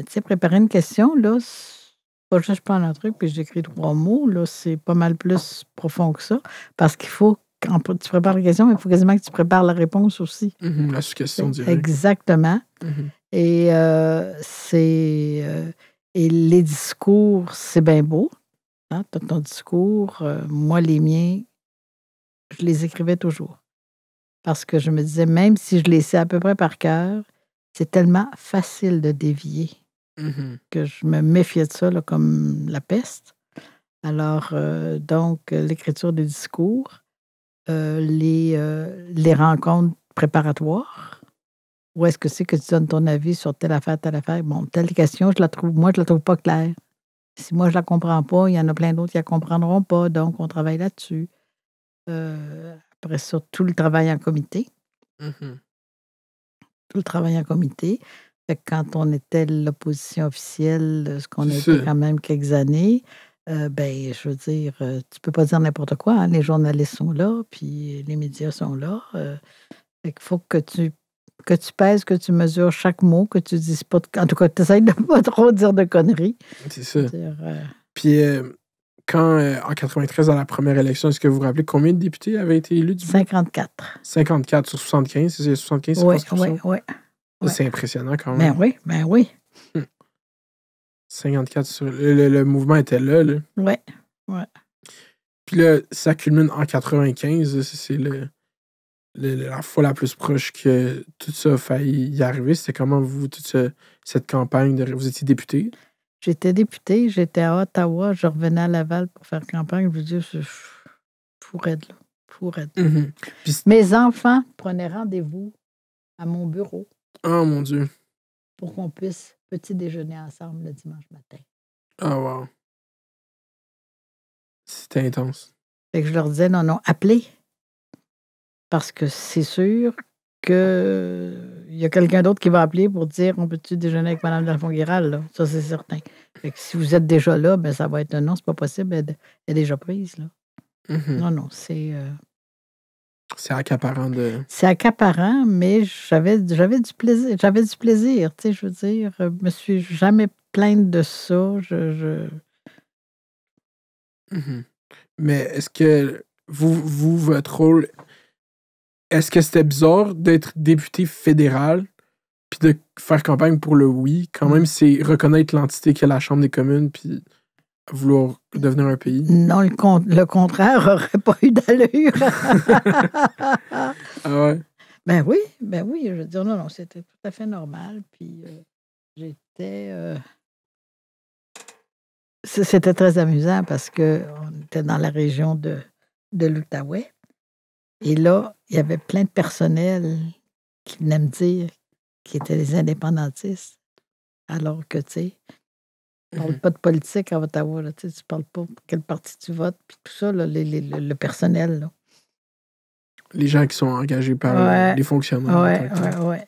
sais, préparer une question, là, c'est pas juste je prends un truc puis j'écris 3 mots, là, c'est pas mal plus profond que ça. Parce qu'il faut, quand tu prépares la question, il faut quasiment que tu prépares la réponse aussi. La suggestion directe. Exactement. Et et les discours, c'est bien beau. Hein, ton discours, moi, les miens, je les écrivais toujours. Parce que je me disais, même si je les sais à peu près par cœur, c'est tellement facile de dévier que je me méfiais de ça là, comme la peste. Alors, donc, l'écriture des discours, les rencontres préparatoires, où est-ce que c'est que tu donnes ton avis sur telle affaire? Bon, telle question, moi, je la trouve pas claire. Si moi, je la comprends pas, il y en a plein d'autres qui la comprendront pas, donc on travaille là-dessus. Après ça, tout le travail en comité. Tout le travail en comité. Fait que quand on était l'opposition officielle, ce qu'on a été quand même quelques années, je veux dire, tu peux pas dire n'importe quoi. Hein, les journalistes sont là, puis les médias sont là. Fait qu'il faut que tu pèses, que tu mesures chaque mot, que tu dises pas... En tout cas, tu essaies de pas trop dire de conneries. C'est ça. Puis quand, en 93, à la première élection, est-ce que vous vous rappelez combien de députés avaient été élus? 54. 54 sur 75, c'est 75 Oui. C'est impressionnant quand même. Ben oui. 54 sur... Le mouvement était là. Oui. Puis là, ça culmine en 95. C'est la fois la plus proche que tout ça a failli y arriver. C'était comment, vous, toute cette campagne? Vous étiez député? J'étais députée, j'étais à Ottawa, je revenais à Laval pour faire campagne. Je veux dire, c'est fou raide, là. Fou raide. Mes enfants prenaient rendez-vous à mon bureau. Oh, mon Dieu. Pour qu'on puisse petit déjeuner ensemble le dimanche matin. Ah, wow. C'était intense. Fait que je leur disais, non, appelez. Parce que c'est sûr qu'il y a quelqu'un d'autre qui va appeler pour dire, on peut-tu déjeuner avec Mme Dalphond-Guéral, là? Ça, c'est certain. Fait que si vous êtes déjà là, ben ça va être non, c'est pas possible, elle est déjà prise, là. Non, c'est... C'est accaparant de... C'est accaparant, mais j'avais du plaisir. J'avais du plaisir, tu sais, je veux dire. Je me suis jamais plainte de ça. Mais est-ce que vous, votre rôle... Est-ce que c'était bizarre d'être député fédéral puis de faire campagne pour le oui? Quand même, c'est reconnaître l'entité qu'est la Chambre des communes puis vouloir devenir un pays. Non, le contraire n'aurait pas eu d'allure. Ah ouais? Ben oui, je veux dire, non, c'était tout à fait normal. Puis j'étais... C'était très amusant parce qu'on était dans la région de l'Outaouais. Et là, il y avait plein de personnel qui venaient me dire qu'ils étaient des indépendantistes. Alors que, tu sais, tu ne parles pas de politique à Ottawa. Là, tu ne parles pas pour quel parti tu votes. Puis tout ça, là, le personnel. Là. Les gens qui sont engagés par les fonctionnaires. Oui.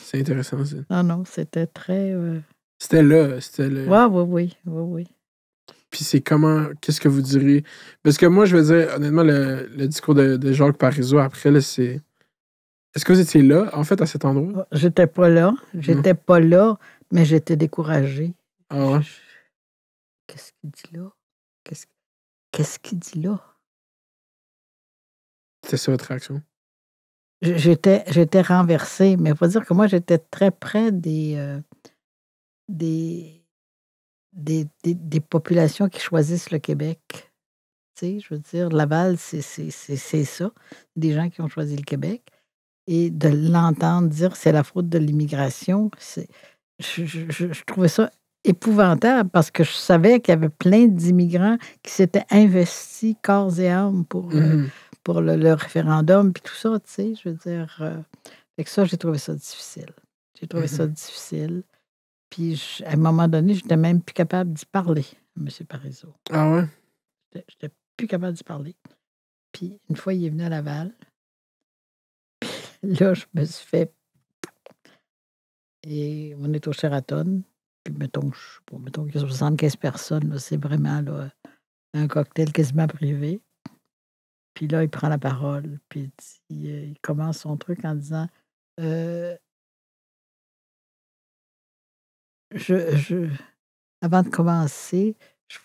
C'est intéressant, ça. Non, c'était très... C'était là. Oui. Puis c'est comment... Qu'est-ce que vous direz? Parce que moi, je veux dire, honnêtement, le discours de Jacques Parizeau, après, là, c'est... Est-ce que vous étiez là, en fait, à cet endroit? J'étais pas là. Pas là, mais j'étais découragée. Ah ouais? Qu'est-ce qu'il dit là? Qu'est-ce qu'il dit là? C'était ça votre réaction? J'étais renversée, mais il faut dire que moi, j'étais très près des populations qui choisissent le Québec. Tu sais, je veux dire, Laval, c'est ça. Des gens qui ont choisi le Québec. Et de l'entendre dire c'est la faute de l'immigration, je trouvais ça épouvantable parce que je savais qu'il y avait plein d'immigrants qui s'étaient investis corps et âme pour le référendum puis tout ça, tu sais, je veux dire. Avec ça, j'ai trouvé ça difficile. Puis, à un moment donné, j'étais même plus capable d'y parler, M. Parizeau. Ah ouais? J'étais plus capable d'y parler. Puis, une fois, il est venu à Laval. Puis là, je me suis fait... Et on est au Sheraton. Puis, mettons qu'il y a 75 personnes. Là, c'est vraiment là, un cocktail quasiment privé. Puis là, il prend la parole, puis il commence son truc en disant avant de commencer,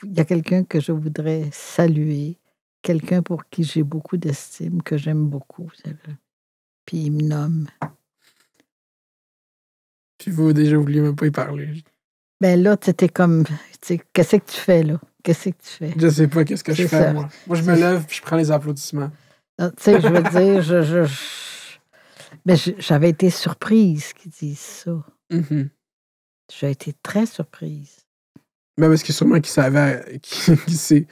il y a quelqu'un que je voudrais saluer, quelqu'un pour qui j'ai beaucoup d'estime, que j'aime beaucoup. Puis il me nomme. Puis vous, déjà, vous vouliez même pas y parler. Ben là, tu étais comme, qu'est-ce que tu fais là? Qu'est-ce que tu fais? Je sais pas qu'est-ce que je fais, ça. moi. Moi, je me lève puis je prends les applaudissements. Tu sais, je veux dire, ben, j'avais été surprise qu'ils disent ça. Mm-hmm. J'ai été très surprise. Ben parce que sûrement qu'ils savaient qui c'est.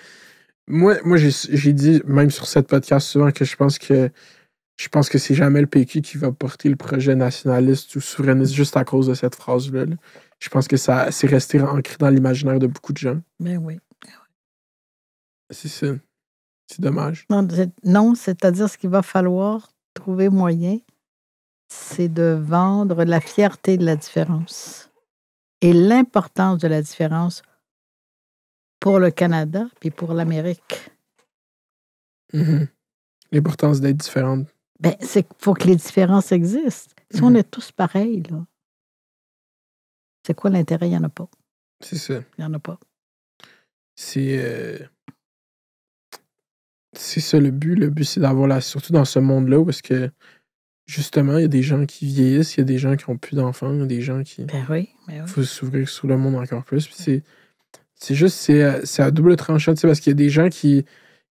Moi j'ai dit, même sur cette podcast, souvent que je pense que c'est jamais le PQ qui va porter le projet nationaliste ou souverainiste juste à cause de cette phrase-là. Là. Je pense que ça c'est resté ancré dans l'imaginaire de beaucoup de gens. Ben oui. C'est ça. C'est dommage. Non, c'est-à-dire ce qu'il va falloir trouver moyen, c'est de vendre la fierté de la différence et l'importance de la différence pour le Canada puis pour l'Amérique. Mm-hmm. L'importance d'être différente. Ben, c'est qu'il faut que les différences existent. Si on est tous pareils, là, c'est quoi l'intérêt? Il n'y en a pas. C'est ça. Il n'y en a pas. C'est ça le but. Le but, c'est d'avoir surtout dans ce monde-là, parce que justement, il y a des gens qui vieillissent, il y a des gens qui n'ont plus d'enfants, il y a des gens qui. Ben oui. Il faut s'ouvrir sur le monde encore plus. Puis c'est à double tranchant, parce qu'il y a des gens qui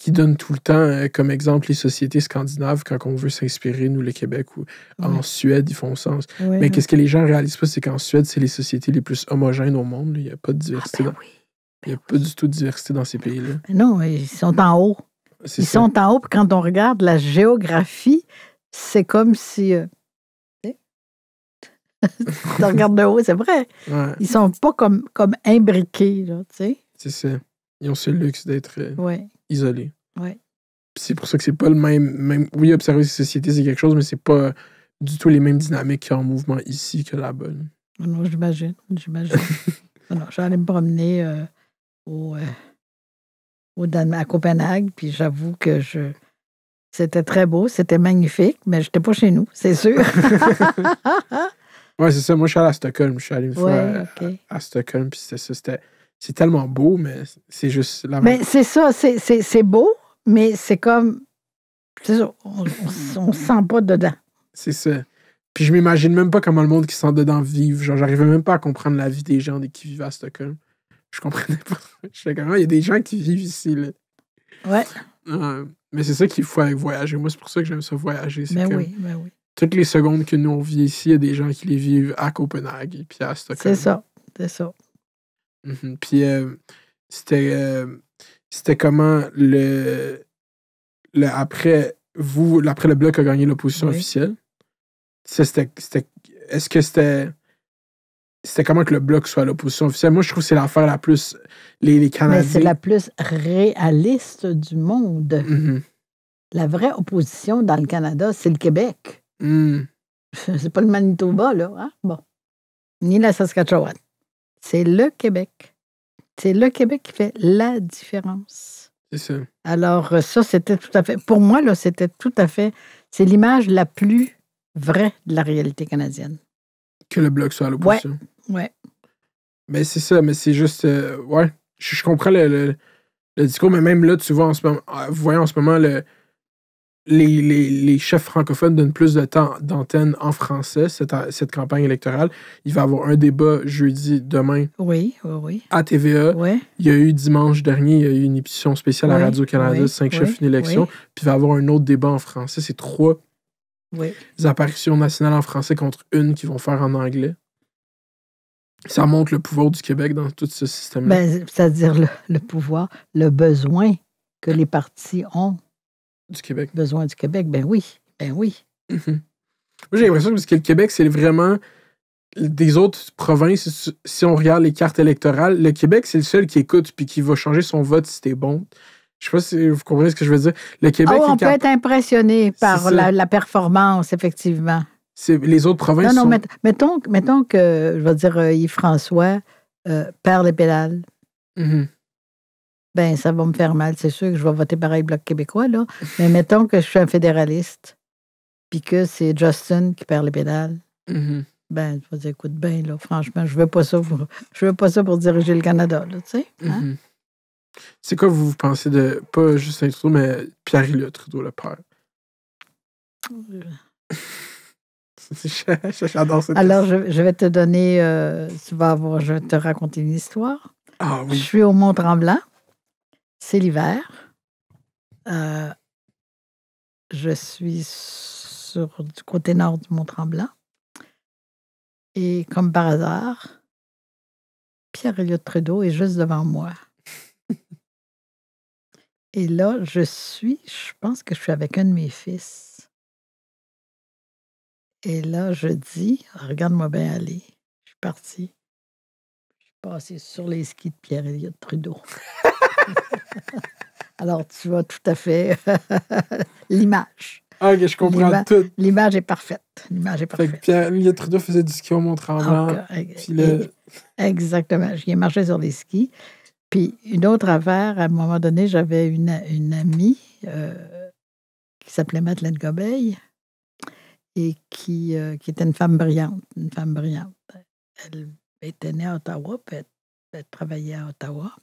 donnent tout le temps comme exemple les sociétés scandinaves quand on veut s'inspirer, nous, le Québec, ou en Suède, ils font sens. Oui, mais qu'est-ce que les gens ne réalisent pas, c'est qu'en Suède, c'est les sociétés les plus homogènes au monde. Il n'y a pas de diversité. Il n'y a pas du tout de diversité dans ces pays-là. Non, ils sont en haut. Ils sont en haut, puis quand on regarde la géographie, c'est comme si... tu regardes de haut, c'est vrai. Ouais. Ils sont pas comme imbriqués, là, tu sais. C'est ça. Ils ont ce luxe d'être isolés. Ouais. Puis c'est pour ça que c'est pas le même... Oui, observer ces sociétés, c'est quelque chose, mais c'est pas du tout les mêmes dynamiques qui sont en mouvement ici que là-bas. Non, j'imagine. Non, j'allais me promener à Copenhague, puis j'avoue que c'était très beau, c'était magnifique, mais j'étais pas chez nous, c'est sûr. Ouais, c'est ça. Moi, je suis allé à Stockholm. Je suis allé une fois à Stockholm, puis c'était ça. C'est tellement beau, mais c'est juste la même. Mais c'est ça, c'est beau, mais c'est comme... C'est ça, on se sent pas dedans. C'est ça. Puis je m'imagine même pas comment le monde qui se sent dedans vive. Genre, j'arrivais même pas à comprendre la vie des gens qui vivaient à Stockholm. Je comprenais pas. Je comme, il y a des gens qui vivent ici, là. Ouais. Mais c'est ça qu'il faut avec voyager. Moi, c'est pour ça que j'aime ça voyager. Ben oui. Toutes les secondes que nous, on vit ici, il y a des gens qui les vivent à Copenhague et puis à Stockholm. C'est ça. Mm-hmm. Puis c'était comment après le Bloc a gagné l'opposition officielle. Est-ce que c'était comment que le Bloc soit à l'opposition officielle? Moi, je trouve que c'est l'affaire la plus... Les Canadiens... Mais c'est la plus réaliste du monde. Mm-hmm. La vraie opposition dans le Canada, c'est le Québec. Mm. C'est pas le Manitoba, là. Hein? Bon. Ni la Saskatchewan. C'est le Québec. C'est le Québec qui fait la différence. C'est ça. Alors, ça, c'était tout à fait... Pour moi, là, c'était tout à fait... C'est l'image la plus vraie de la réalité canadienne. Que le Bloc soit à l'opposition. Ouais. Mais c'est ça, mais c'est juste... ouais, je comprends le discours, mais même là, tu vois, en ce moment, les chefs francophones donnent plus de temps d'antenne en français, cette campagne électorale. Il va y avoir un débat demain. Oui. À TVA. Oui. Il y a eu dimanche dernier, il y a eu une émission spéciale à Radio-Canada, 5 chefs, une élection. Puis il va y avoir un autre débat en français. C'est 3 apparitions nationales en français contre une qu'ils vont faire en anglais. Ça montre le pouvoir du Québec dans tout ce système-là. Ben, c'est-à-dire le pouvoir, le besoin que les partis ont. Du Québec. Besoin du Québec, ben oui. Mm-hmm. Moi, j'ai l'impression que le Québec, c'est vraiment des autres provinces. Si on regarde les cartes électorales, le Québec, c'est le seul qui écoute puis qui va changer son vote si t'es bon. Je sais pas si vous comprenez ce que je veux dire. Le Québec, on peut être impressionné par la performance, effectivement. Les autres provinces Non, mettons que, je vais dire, Yves-François perd les pédales. Mm-hmm. Ben, ça va me faire mal. C'est sûr que je vais voter pareil Bloc québécois, là. Mais mettons que je suis un fédéraliste, puis que c'est Justin qui perd les pédales. Ben, tu vas dire, écoute, ben, là, franchement, je veux pas ça pour diriger le Canada, là, tu sais. Hein? C'est quoi vous pensez de, pas Justin Trudeau, mais Pierre-Éliott Trudeau, le père? J'adore cette Alors, je vais te donner, je vais te raconter une histoire. Ah Je oui. suis au Mont-Tremblant. C'est l'hiver. Je suis du côté nord du Mont-Tremblant. Et comme par hasard, Pierre-Éliott Trudeau est juste devant moi. Et là, je pense que je suis avec un de mes fils. Et là, je dis, regarde-moi bien aller. Je suis partie. Je suis passée sur les skis de Pierre-Éliott Trudeau. Alors, tu vois tout à fait l'image. Ah, ok, je comprends tout. L'image est parfaite. Fait que Pierre-Éliott Trudeau faisait du ski au Mont-Tremblant. Exactement. J'y ai marché sur les skis. Puis, une autre affaire, à un moment donné, j'avais une amie qui s'appelait Madeleine Gobeil et qui était une femme brillante. Elle était née à Ottawa, puis elle travaillait à Ottawa.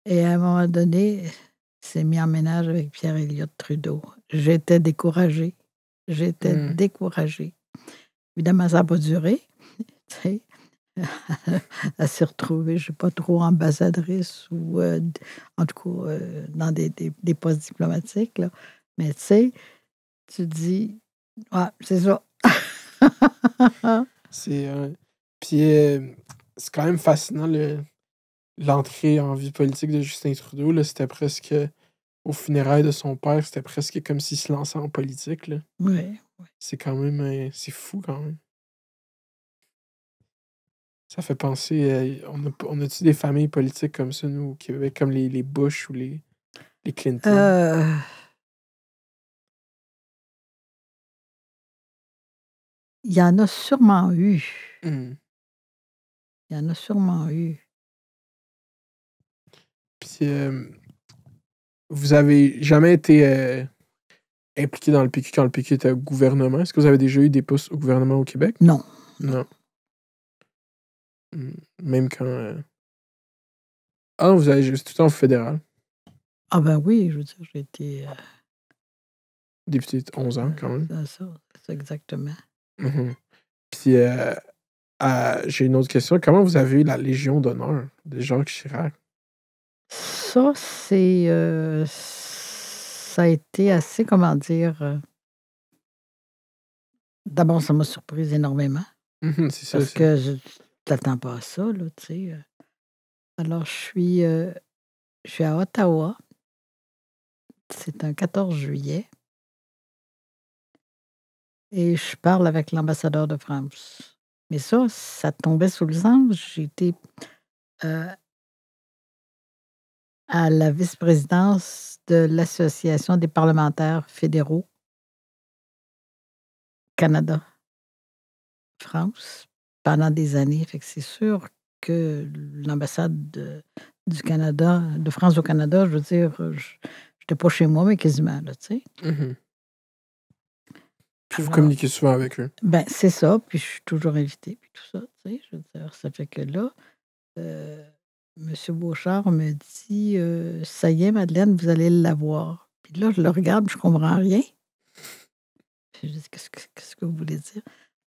Et à un moment donné, s'est mis en ménage avec Pierre-Éliott Trudeau. J'étais découragée. Évidemment, ça n'a pas duré. Tu sais. Elle s'est retrouvée, je ne sais pas trop, ambassadrice ou en tout cas dans des postes diplomatiques. Là. Mais tu sais, tu dis, ouais, c'est ça. Puis c'est quand même fascinant l'entrée en vie politique de Justin Trudeau. Là, c'était presque, au funérailles de son père, c'était presque comme s'il se lançait en politique. Là. Oui. C'est quand même, c'est fou quand même. Ça fait penser, on a-tu des familles politiques comme ça, nous, au Québec, comme les Bush ou les Clinton? Il y en a sûrement eu. Il y en a sûrement eu. Puis, vous avez jamais été impliqué dans le PQ quand le PQ était au gouvernement? Est-ce que vous avez déjà eu des postes au gouvernement au Québec? Non. Même quand... Ah, vous avez juste tout le temps au fédéral? Ah ben oui, je veux dire, j'ai été... député de 11 ans, quand même. C'est exactement. Puis, j'ai une autre question. Comment vous avez eu la Légion d'honneur de Jacques Chirac? Ça, ça a été assez, comment dire... D'abord, ça m'a surprise énormément. C'est ça. Parce que je t'attends pas à ça, là, tu sais. Alors, je suis à Ottawa. C'est un 14 juillet. Et je parle avec l'ambassadeur de France. Mais ça tombait sous le sens. J'étais à la vice-présidence de l'Association des parlementaires fédéraux Canada-France pendant des années. Fait que c'est sûr que l'ambassade du Canada, de France au Canada, je veux dire, j'étais pas chez moi, mais quasiment, là, tu sais. Vous communiquez souvent avec eux? Ben, c'est ça, puis je suis toujours invitée, puis tout ça, tu sais, je veux dire, ça fait que là, M. Beauchard me dit, ça y est, Madeleine, vous allez l'avoir. Puis là, je le regarde, je comprends rien. Puis je dis, qu'est-ce que vous voulez dire?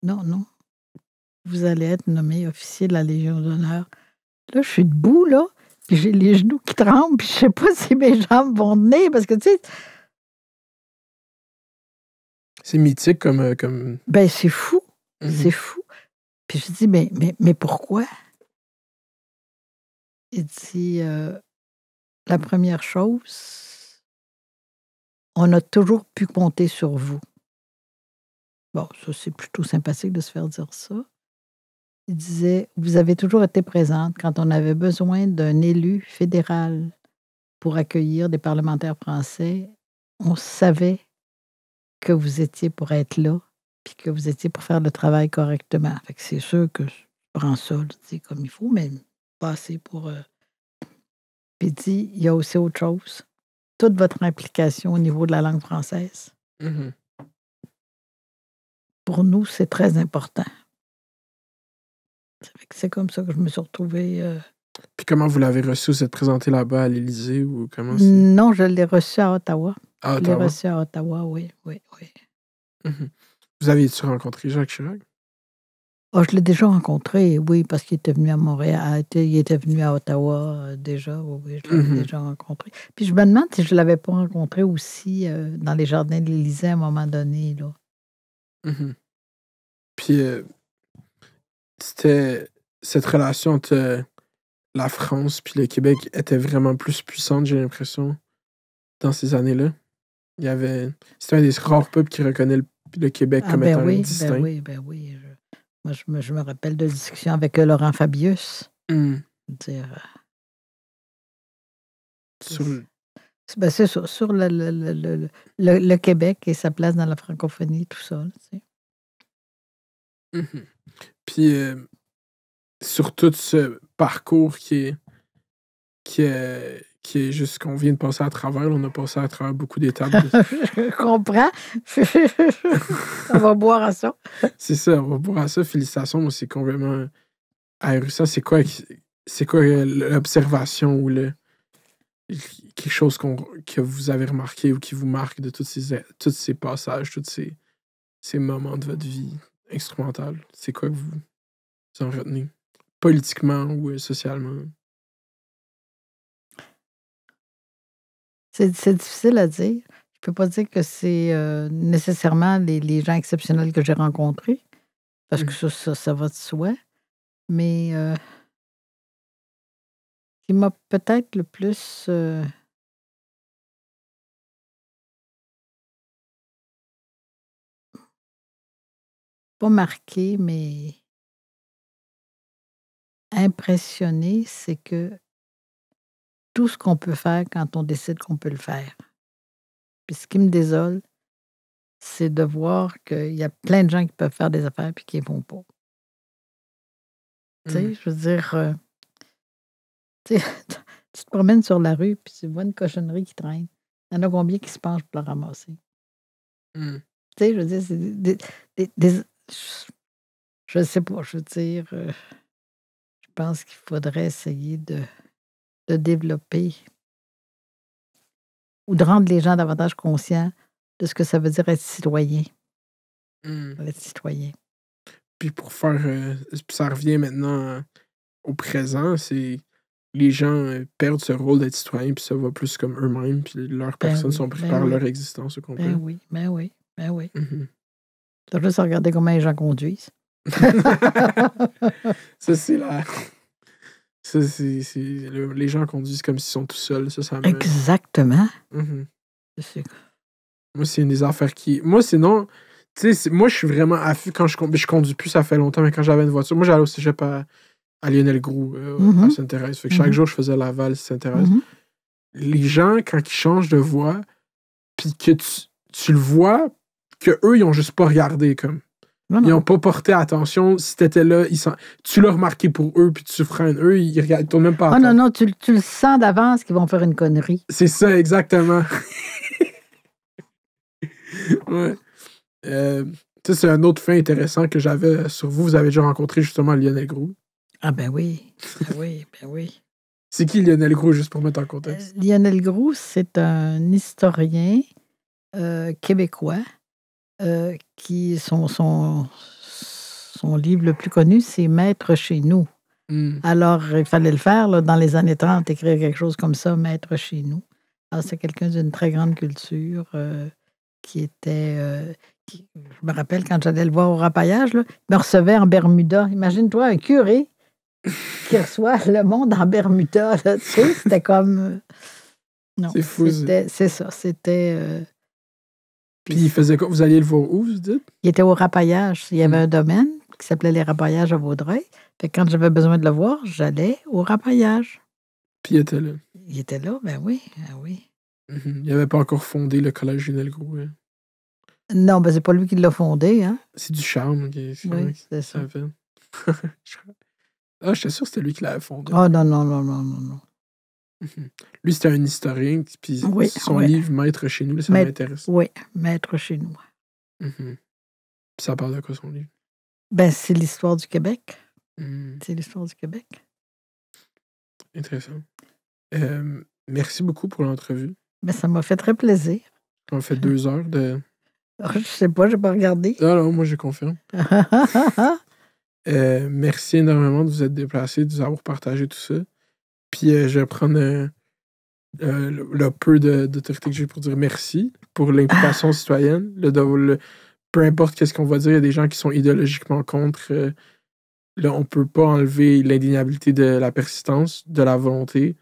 Non, vous allez être nommé officier de la Légion d'honneur. Là, je suis debout, là, puis j'ai les genoux qui tremblent, puis je sais pas si mes jambes vont tenir, parce que, tu sais... C'est mythique comme... Ben, c'est fou. C'est fou. Puis je dis, mais pourquoi? Il dit, la première chose, on a toujours pu compter sur vous. Bon, ça, c'est plutôt sympathique de se faire dire ça. Il disait, vous avez toujours été présente quand on avait besoin d'un élu fédéral pour accueillir des parlementaires français. On savait que vous étiez pour être là, puis que vous étiez pour faire le travail correctement. Fait que c'est sûr que je prends ça, comme il faut, mais pas assez pour... Puis il dit, il y a aussi autre chose. Toute votre implication au niveau de la langue française. Pour nous, c'est très important. C'est comme ça que je me suis retrouvée. Puis comment vous l'avez reçu? Vous êtes présenté là-bas à l'Élysée ou comment c'est? Non, je l'ai reçu à Ottawa. À Je l'ai Ottawa? reçu à Ottawa, oui. Vous aviez-tu rencontré Jacques Chirac? Oh, je l'ai déjà rencontré, oui, parce qu'il était venu à Montréal. Il était venu à Ottawa déjà, oui, je l'avais déjà rencontré. Puis je me demande si je ne l'avais pas rencontré aussi dans les jardins de l'Élysée à un moment donné, là. Puis c'était cette relation entre la France puis le Québec était vraiment plus puissante, j'ai l'impression, dans ces années-là. C'était un des rares peuples qui reconnaît le Québec comme étant distinct. Ben oui. Moi, je me rappelle de discussions avec Laurent Fabius. Dire, c'est sur le Québec et sa place dans la francophonie, tout ça. Tu sais. Puis sur tout ce parcours qui est juste qu'on vient de passer à travers, on a passé à travers beaucoup d'étapes. Je comprends. On va boire à ça. C'est ça, on va boire à ça. Félicitations, moi, c'est complètement ahurissant. C'est quoi l'observation ou quelque chose que vous avez remarqué ou qui vous marque de tous ces passages, tous ces moments de votre vie instrumentale? C'est quoi que vous en retenez? Politiquement ou socialement? C'est difficile à dire. Je peux pas dire que c'est nécessairement les gens exceptionnels que j'ai rencontrés, parce que ça va de soi. Mais ce qui m'a peut-être le plus pas marqué, mais impressionné, c'est que tout ce qu'on peut faire quand on décide qu'on peut le faire. Puis ce qui me désole, c'est de voir qu'il y a plein de gens qui peuvent faire des affaires puis qui ne vont pas. Tu sais, je veux dire, tu te promènes sur la rue puis tu vois une cochonnerie qui traîne. Il y en a combien qui se penchent pour la ramasser? Tu sais, je veux dire, c'est je ne sais pas, je veux dire, je pense qu'il faudrait essayer de développer ou de rendre les gens davantage conscients de ce que ça veut dire être citoyen. Être citoyen. Puis pour faire... ça revient maintenant au présent, c'est... Les gens perdent ce rôle d'être citoyen puis ça va plus comme eux-mêmes puis leurs personnes sont prises par leur existence au complet. Ben oui. T'as juste à regarder comment les gens conduisent. Ça, c'est là... Ça, les gens conduisent comme s'ils sont tout seuls. Ça me... Exactement. Moi, c'est une des affaires qui... Moi, sinon... Tu sais, moi, je suis vraiment affût quand je conduis plus, ça fait longtemps, mais quand j'avais une voiture... Moi, j'allais au cégep à Lionel Groux, à Sainte-Thérèse. Fait que chaque jour, je faisais Laval, Sainte-Thérèse. Les gens, quand ils changent de voie, puis que tu le vois, qu'eux, ils ont juste pas regardé, comme... Ils n'ont pas porté attention. Si t'étais là, tu l'as remarqué pour eux, puis tu freines. Eux, ils regardent, ils tournent même pas à non, tu le sens d'avance qu'ils vont faire une connerie. C'est ça, exactement. Ouais. C'est un autre fait intéressant que j'avais sur vous. Vous avez déjà rencontré justement Lionel Groux. Ah ben oui. C'est qui Lionel Groux, juste pour mettre en contexte? Lionel Groux, c'est un historien québécois qui son livre le plus connu, c'est Maître chez nous. Alors, il fallait le faire là, dans les années 30, écrire quelque chose comme ça, Maître chez nous. Alors, c'est quelqu'un d'une très grande culture qui était... je me rappelle quand j'allais le voir au rapaillage, là, il me recevait en Bermuda. Imagine-toi un curé qui reçoit le monde en Bermuda. Là, tu sais, c'était comme... non, c'est fou. C'est ça, c'était... Puis il faisait quoi? Vous alliez le voir où, vous dites? Il était au rapaillage. Il y avait un domaine qui s'appelait les rapaillages à Vaudreuil. Fait que quand j'avais besoin de le voir, j'allais au rapaillage. Puis il était là? Il était là, ben oui. Il n'avait pas encore fondé le collège Lionel Groux. Hein? Non, ben c'est pas lui qui l'a fondé, hein? C'est du charme. Oui, c'est ça. Ah, j'étais sûr que c'était lui qui l'avait fondé. Oh non. Lui, c'était un historien, puis son livre Maître chez nous, là, ça m'intéresse. Oui, Maître chez nous. Puis ça parle de quoi, son livre? Ben, c'est l'histoire du Québec. C'est l'histoire du Québec. Intéressant. Merci beaucoup pour l'entrevue. Ben, ça m'a fait très plaisir. On a fait 2 heures de... Je sais pas, j'ai pas regardé. Non, moi, je confirme. Merci énormément de vous être déplacés, de vous avoir partagé tout ça. Puis je vais prendre le peu d'autorité que j'ai pour dire merci pour l'implication citoyenne. Peu importe qu'est-ce qu'on va dire, il y a des gens qui sont idéologiquement contre. Là, on peut pas enlever l'indignabilité de la persistance, de la volonté,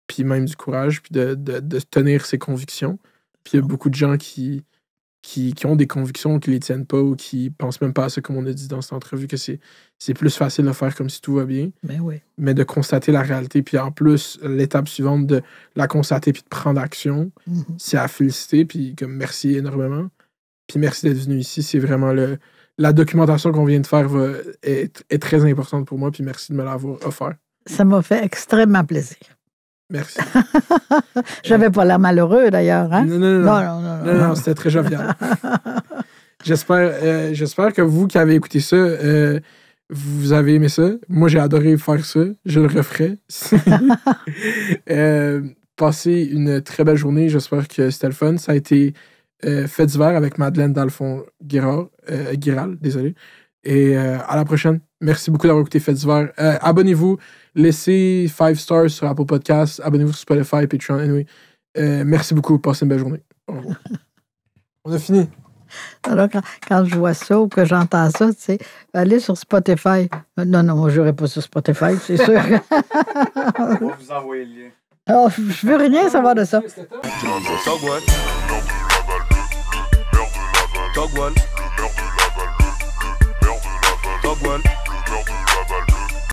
puis même du courage, puis de tenir ses convictions. Puis il y a beaucoup de gens qui ont des convictions, qui les tiennent pas ou qui pensent même pas à ça, comme on a dit dans cette entrevue, que c'est plus facile de faire comme si tout va bien. Ben oui. Mais de constater la réalité, puis en plus, l'étape suivante de la constater puis de prendre action, c'est à féliciter, puis comme merci énormément. Puis merci d'être venu ici, c'est vraiment la documentation qu'on vient de faire est très importante pour moi, puis merci de me l'avoir offert. Ça m'a fait extrêmement plaisir. Merci. J'avais pas l'air malheureux, d'ailleurs. Hein? Non, c'était très jovial. J'espère que vous qui avez écouté ça, vous avez aimé ça. Moi, j'ai adoré faire ça. Je le referai. Passez une très belle journée. J'espère que c'était le fun. Ça a été Fait d'hiver avec Madeleine Guiral, désolé. Et à la prochaine. Merci beaucoup d'avoir écouté Fait d'hiver. Abonnez-vous. Laissez 5 stars sur Apple Podcasts. Abonnez-vous sur Spotify, Patreon. Anyway. Merci beaucoup. Passez une belle journée. Au revoir. On a fini. Alors, quand je vois ça ou que j'entends ça, tu sais, aller sur Spotify. Non, je n'irai pas sur Spotify, c'est sûr. On va vous envoyer le lien. Oh, je veux rien savoir de ça. Togwall.